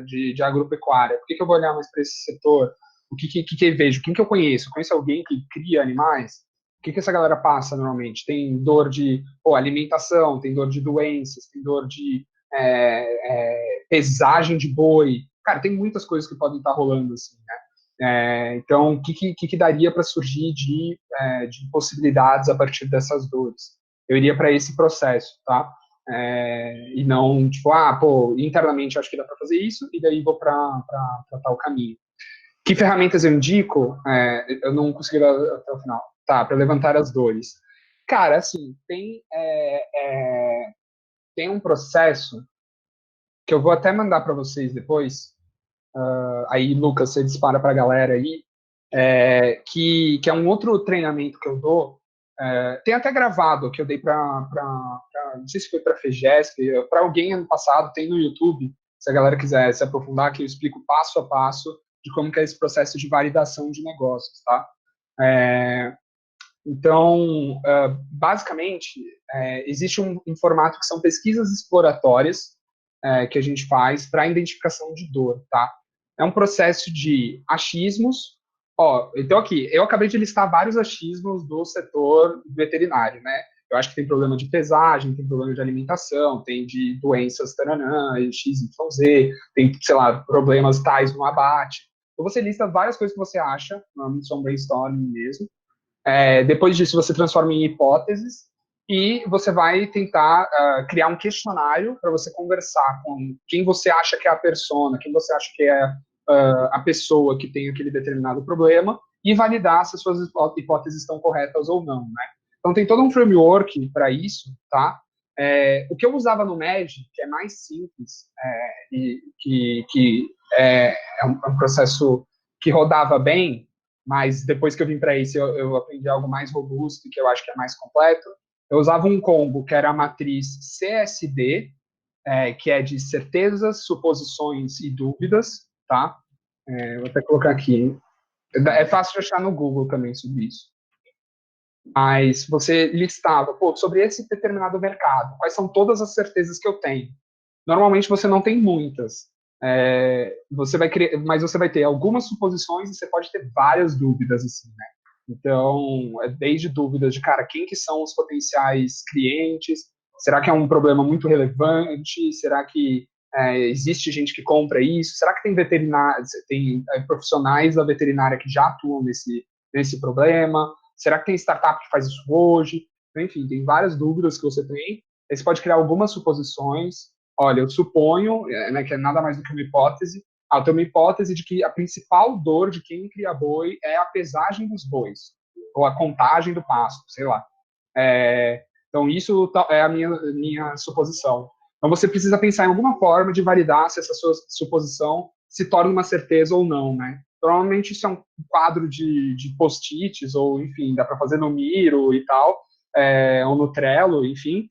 Speaker 2: de agropecuária? Por que eu vou olhar mais para esse setor? O que eu vejo? Quem que eu conheço? Conheço alguém que cria animais? O que essa galera passa normalmente? Tem dor de alimentação, tem dor de doenças, tem dor de pesagem de boi. Cara, tem muitas coisas que podem estar rolando assim, né? Então, o que daria para surgir de possibilidades a partir dessas dores? Eu iria para esse processo, tá? E não, tipo, pô, internamente acho que dá para fazer isso, e daí vou para tal caminho. Que ferramentas eu indico? Eu não consegui ir até o final. Tá, para levantar as dores. Cara, assim, tem um processo que eu vou até mandar para vocês depois. Aí, Lucas, você dispara para a galera aí, que é um outro treinamento que eu dou. Tem até gravado que eu dei não sei se foi para a FEGESP, para alguém ano passado, tem no YouTube, se a galera quiser se aprofundar, que eu explico passo a passo de como que é esse processo de validação de negócios, tá? Então, basicamente, existe um formato que são pesquisas exploratórias que a gente faz para identificação de dor, tá? É um processo de achismos. Então aqui, eu acabei de listar vários achismos do setor veterinário, né? Eu acho que tem problema de pesagem, tem problema de alimentação, tem de doenças taranã, XYZ, tem, sei lá, problemas tais no abate. Então você lista várias coisas que você acha, normalmente são brainstorming mesmo. Depois disso, você transforma em hipóteses e você vai tentar criar um questionário para você conversar com quem você acha que é a persona, quem você acha que é a pessoa que tem aquele determinado problema e validar se as suas hipóteses estão corretas ou não, né? Então, tem todo um framework para isso, tá? O que eu usava no MED, que é mais simples e que é um processo que rodava bem, mas depois que eu vim para isso, eu aprendi algo mais robusto, que eu acho que é mais completo. Eu usava um combo que era a matriz CSD, que é de certezas, suposições e dúvidas, tá? Vou até colocar aqui. É fácil de achar no Google também sobre isso. Mas você listava, pô, sobre esse determinado mercado, quais são todas as certezas que eu tenho? Normalmente você não tem muitas. Você vai criar, mas você vai ter algumas suposições e você pode ter várias dúvidas, assim, né? Então, desde dúvidas de, cara, quem que são os potenciais clientes? Será que é um problema muito relevante? Será que existe gente que compra isso? Será que tem veterinários, tem profissionais da veterinária que já atuam nesse problema? Será que tem startup que faz isso hoje? Enfim, tem várias dúvidas que você tem. Aí você pode criar algumas suposições. Olha, eu suponho, né, que é nada mais do que uma hipótese. Eu tenho uma hipótese de que a principal dor de quem cria boi é a pesagem dos bois, ou a contagem do pasto, sei lá. Então, isso é a minha suposição. Então, você precisa pensar em alguma forma de validar se essa sua suposição se torna uma certeza ou não, né? Normalmente, isso é um quadro de post-its, ou, enfim, dá para fazer no Miro e tal, ou no Trello, enfim.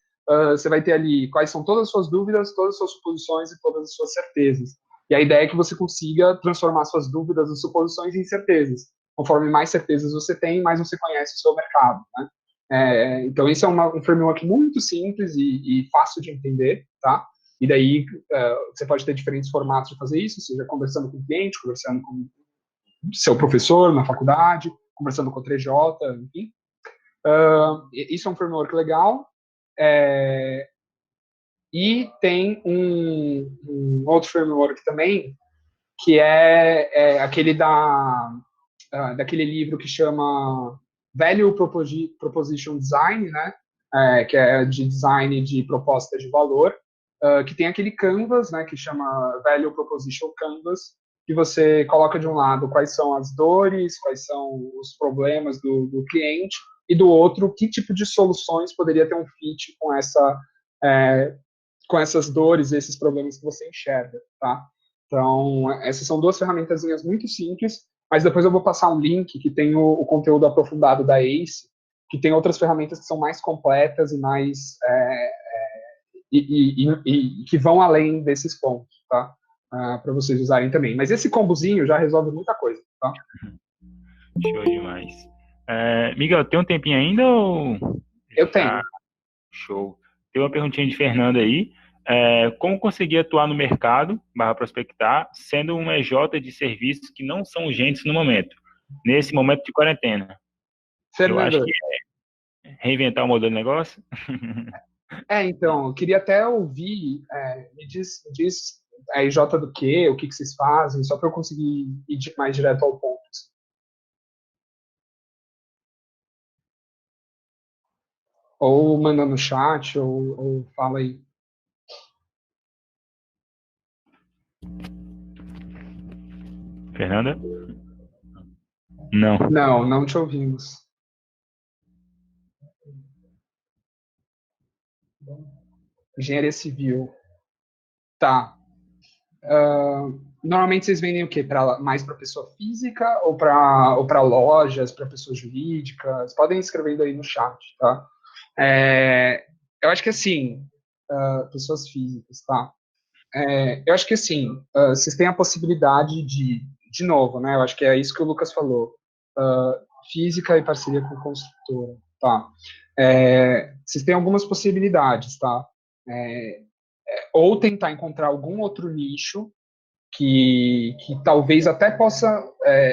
Speaker 2: Você vai ter ali quais são todas as suas dúvidas, todas as suas suposições e todas as suas certezas. E a ideia é que você consiga transformar suas dúvidas e suposições em certezas. Conforme mais certezas você tem, mais você conhece o seu mercado, né? Então, esse é um framework muito simples e fácil de entender, tá? E daí, você pode ter diferentes formatos de fazer isso, seja conversando com o cliente, conversando com seu professor na faculdade, conversando com o 3J, enfim. Isso é um framework legal. E tem um outro framework também, que é aquele daquele livro que chama Value Proposition Design, né? que é de design de proposta de valor, que tem aquele canvas, né, que chama Value Proposition Canvas, que você coloca de um lado quais são as dores, quais são os problemas do cliente, e do outro, que tipo de soluções poderia ter um fit com essas dores, esses problemas que você enxerga, tá? Então, essas são duas ferramentazinhas muito simples, mas depois eu vou passar um link que tem o conteúdo aprofundado da ACE, que tem outras ferramentas que são mais completas e mais e que vão além desses pontos, tá? Para vocês usarem também. Mas esse combozinho já resolve muita coisa, tá?
Speaker 1: Show demais. Miguel, tem um tempinho ainda ou
Speaker 2: Eu
Speaker 1: já
Speaker 2: tenho.
Speaker 1: show? Tem uma perguntinha de Fernanda aí. Como conseguir atuar no mercado, barra prospectar, sendo um EJ de serviços que não são urgentes no momento, nesse momento de quarentena? Eu acho
Speaker 2: Fernanda,
Speaker 1: que é reinventar o modelo de negócio.
Speaker 2: então, eu queria até ouvir, me diz a IJ do quê, o que vocês fazem, só para eu conseguir ir mais direto ao ponto. Ou manda no chat, ou fala aí.
Speaker 1: Fernanda? Não.
Speaker 2: Não, não te ouvimos. Engenharia civil. Tá. Normalmente vocês vendem o quê? Mais para pessoa física ou para lojas, para pessoas jurídicas? Podem ir escrevendo aí no chat, tá? Eu acho que assim, pessoas físicas, tá? Eu acho que assim, vocês têm a possibilidade de novo, né? Eu acho que é isso que o Lucas falou. ah, Física e parceria com construtora, tá? Vocês têm algumas possibilidades, tá? É, ou tentar encontrar algum outro nicho que talvez até possa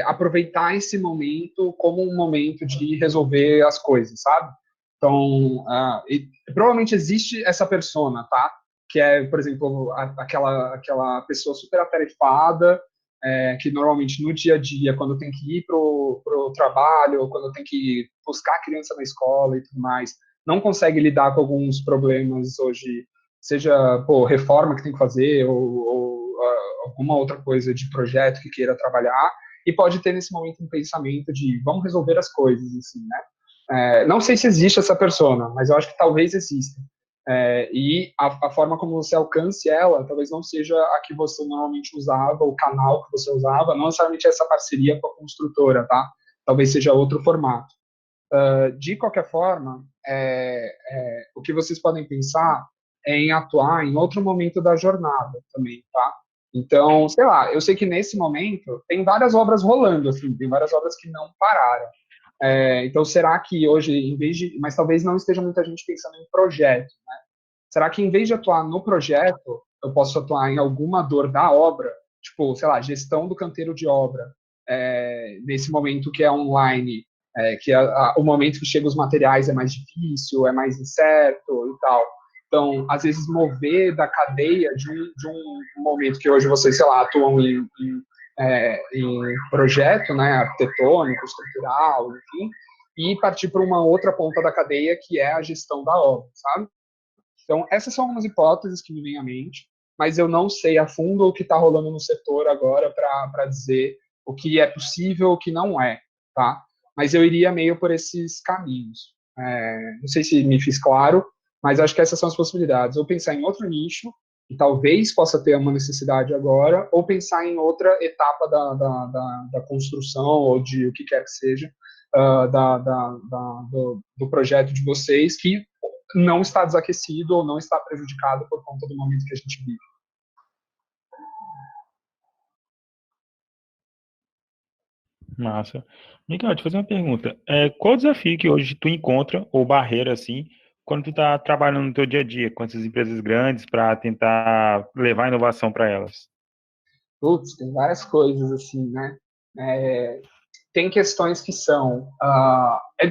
Speaker 2: aproveitar esse momento como um momento de resolver as coisas, sabe? Então, provavelmente existe essa persona, tá? Que é, por exemplo, aquela pessoa super atarefada, que normalmente no dia a dia, quando tem que ir pro trabalho, ou quando tem que buscar a criança na escola e tudo mais, não consegue lidar com alguns problemas hoje, seja, pô, reforma que tem que fazer, ou alguma outra coisa de projeto que queira trabalhar, e pode ter nesse momento um pensamento de vamos resolver as coisas, assim, né? Não sei se existe essa persona, mas eu acho que talvez exista. E a forma como você alcance ela, talvez não seja a que você normalmente usava, o canal que você usava, não necessariamente essa parceria com a construtora, tá? Talvez seja outro formato. De qualquer forma, o que vocês podem pensar é em atuar em outro momento da jornada também, tá? Então, sei lá, eu sei que nesse momento tem várias obras rolando, assim, tem várias obras que não pararam. Então, será que hoje, em vez de. Mas talvez não esteja muita gente pensando em projeto. Será que em vez de atuar no projeto, eu posso atuar em alguma dor da obra? Tipo, sei lá, gestão do canteiro de obra, nesse momento que é online, que o momento que chegam os materiais é mais difícil, é mais incerto e tal. Então, às vezes, mover da cadeia de um momento que hoje vocês, sei lá, atuam em projeto, né, arquitetônico, estrutural, enfim, e partir para uma outra ponta da cadeia que é a gestão da obra, sabe? Então, essas são algumas hipóteses que me vêm à mente, mas eu não sei a fundo o que está rolando no setor agora para dizer o que é possível e o que não é, tá? Mas eu iria meio por esses caminhos. Não sei se me fiz claro, mas acho que essas são as possibilidades. Ou pensar em outro nicho, que talvez possa ter uma necessidade agora, ou pensar em outra etapa da construção, ou de o que quer que seja, do projeto de vocês, que não está desaquecido ou não está prejudicado por conta do momento que a gente vive.
Speaker 1: Massa. Miguel, te fazer uma pergunta. Qual o desafio que hoje tu encontra, ou barreira, assim, quando tu tá trabalhando no teu dia a dia com essas empresas grandes para tentar levar inovação para elas?
Speaker 2: Putz, tem várias coisas assim, né? É, Tem questões que são.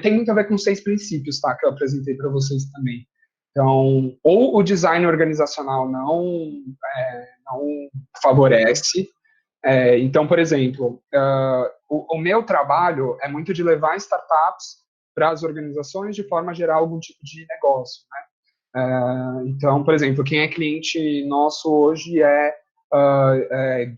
Speaker 2: Tem muito a ver com os 6 princípios, tá? Que eu apresentei para vocês também. Então, ou o design organizacional não favorece. Então, por exemplo, o meu trabalho é muito de levar startups para as organizações de forma a gerar algum tipo de negócio, né? Então, por exemplo, quem é cliente nosso hoje é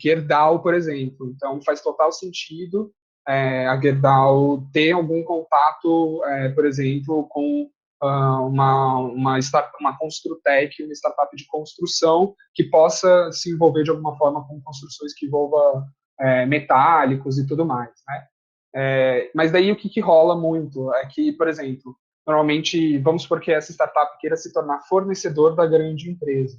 Speaker 2: Gerdau, por exemplo. Então, faz total sentido a Gerdau ter algum contato, por exemplo, com uma Construtec, uma startup de construção que possa se envolver de alguma forma com construções que envolva metálicos e tudo mais, né? Mas daí o que rola muito é que, por exemplo, normalmente, vamos supor que essa startup queira se tornar fornecedor da grande empresa.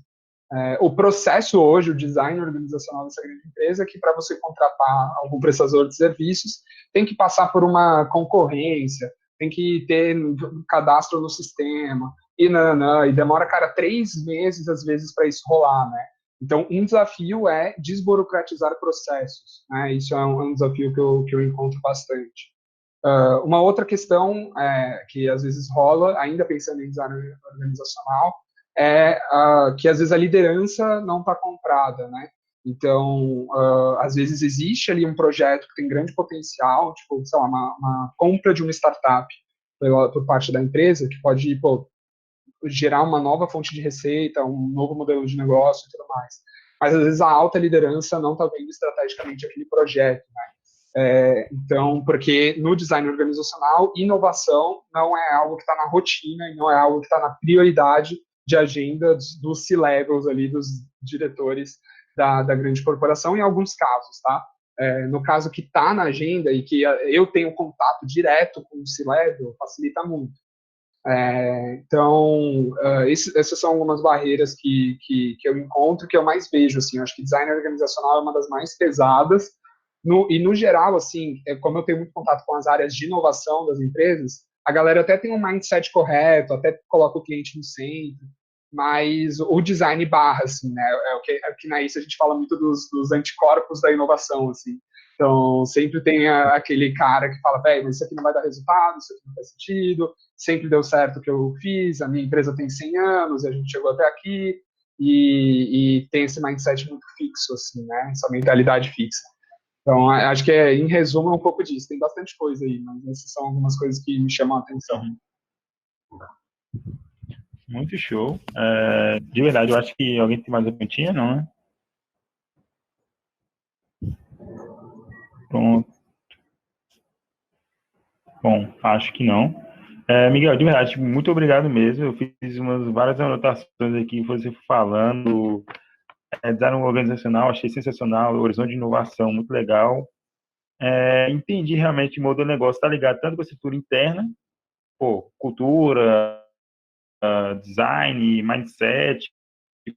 Speaker 2: O processo hoje, o design organizacional dessa grande empresa, é que para você contratar algum prestador de serviços, tem que passar por uma concorrência, tem que ter um cadastro no sistema, e demora, cara, 3 meses, às vezes, para isso rolar, né? Então, um desafio é desburocratizar processos, né? Isso é um desafio que eu encontro bastante. Uma outra questão que às vezes rola, ainda pensando em design organizacional, que às vezes a liderança não está comprada, né? Então, às vezes existe ali um projeto que tem grande potencial, tipo, sei lá, uma compra de uma startup por parte da empresa, que pode, pô, gerar uma nova fonte de receita, um novo modelo de negócio e tudo mais. Mas às vezes a alta liderança não está vendo estrategicamente aquele projeto, né? Então, porque no design organizacional, inovação não é algo que está na rotina e não é algo que está na prioridade de agenda dos C-levels ali, dos diretores da grande corporação, em alguns casos, tá? No caso que está na agenda e que eu tenho contato direto com o C-level, facilita muito. Então, essas são algumas barreiras que eu encontro, que eu mais vejo, assim, eu acho que design organizacional é uma das mais pesadas, e no geral, assim, como eu tenho muito contato com as áreas de inovação das empresas, a galera até tem um mindset correto, até coloca o cliente no centro, mas o design barra, assim, né, é o que na ICE a gente fala muito dos anticorpos da inovação, assim. Então, sempre tem aquele cara que fala, velho, mas isso aqui não vai dar resultado, isso aqui não faz sentido, sempre deu certo o que eu fiz, a minha empresa tem 100 anos, e a gente chegou até aqui, e tem esse mindset muito fixo, assim, né? Essa mentalidade fixa. Então, acho que, em resumo, é um pouco disso. Tem bastante coisa aí, mas essas são algumas coisas que me chamam a atenção.
Speaker 1: Uhum. Muito show. De verdade, eu acho que alguém tem mais uma perguntinha, não, né? Pronto. Bom, acho que não. Miguel, de verdade, muito obrigado mesmo. Eu fiz várias anotações aqui, você falando, design organizacional, achei sensacional, horizonte de inovação, muito legal. Entendi realmente o modelo de negócio, está ligado tanto com a estrutura interna, pô, cultura, design, mindset,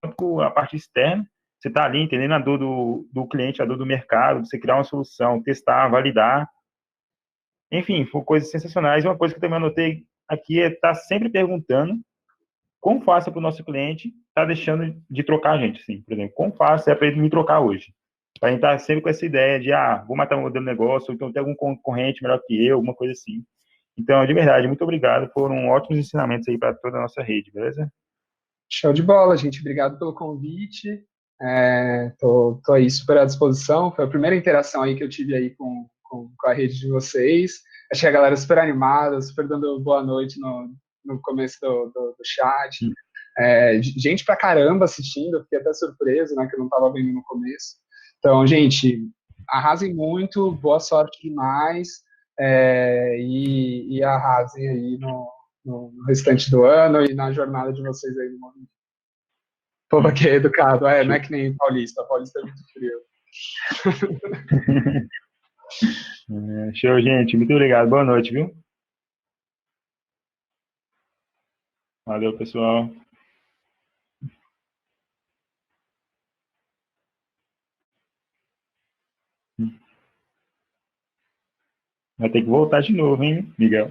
Speaker 1: quanto com a parte externa. Você está ali entendendo a dor do cliente, a dor do mercado, você criar uma solução, testar, validar. Enfim, foram coisas sensacionais. Uma coisa que eu também anotei aqui é estar sempre perguntando quão fácil para o nosso cliente está deixando de trocar a gente, assim, por exemplo, quão fácil é para ele me trocar hoje. Para a gente estar sempre com essa ideia de, vou matar o modelo de negócio, ou então tem algum concorrente melhor que eu, alguma coisa assim. Então, de verdade, muito obrigado, foram ótimos ensinamentos aí para toda a nossa rede, beleza?
Speaker 2: Show de bola, gente. Obrigado pelo convite. Tô aí super à disposição. Foi a primeira interação aí que eu tive aí com a rede de vocês. Achei a galera super animada, super dando boa noite no começo do chat. Gente pra caramba assistindo, eu fiquei até surpreso, né, que eu não estava vendo no começo. Então, gente, arrasem muito, boa sorte demais, e arrasem aí no restante do ano e na jornada de vocês aí no mundo. O povo aqui é educado, não é que nem paulista, paulista é muito frio.
Speaker 1: Show, gente, muito obrigado, boa noite, viu? Valeu, pessoal. Vai ter que voltar de novo, hein, Miguel?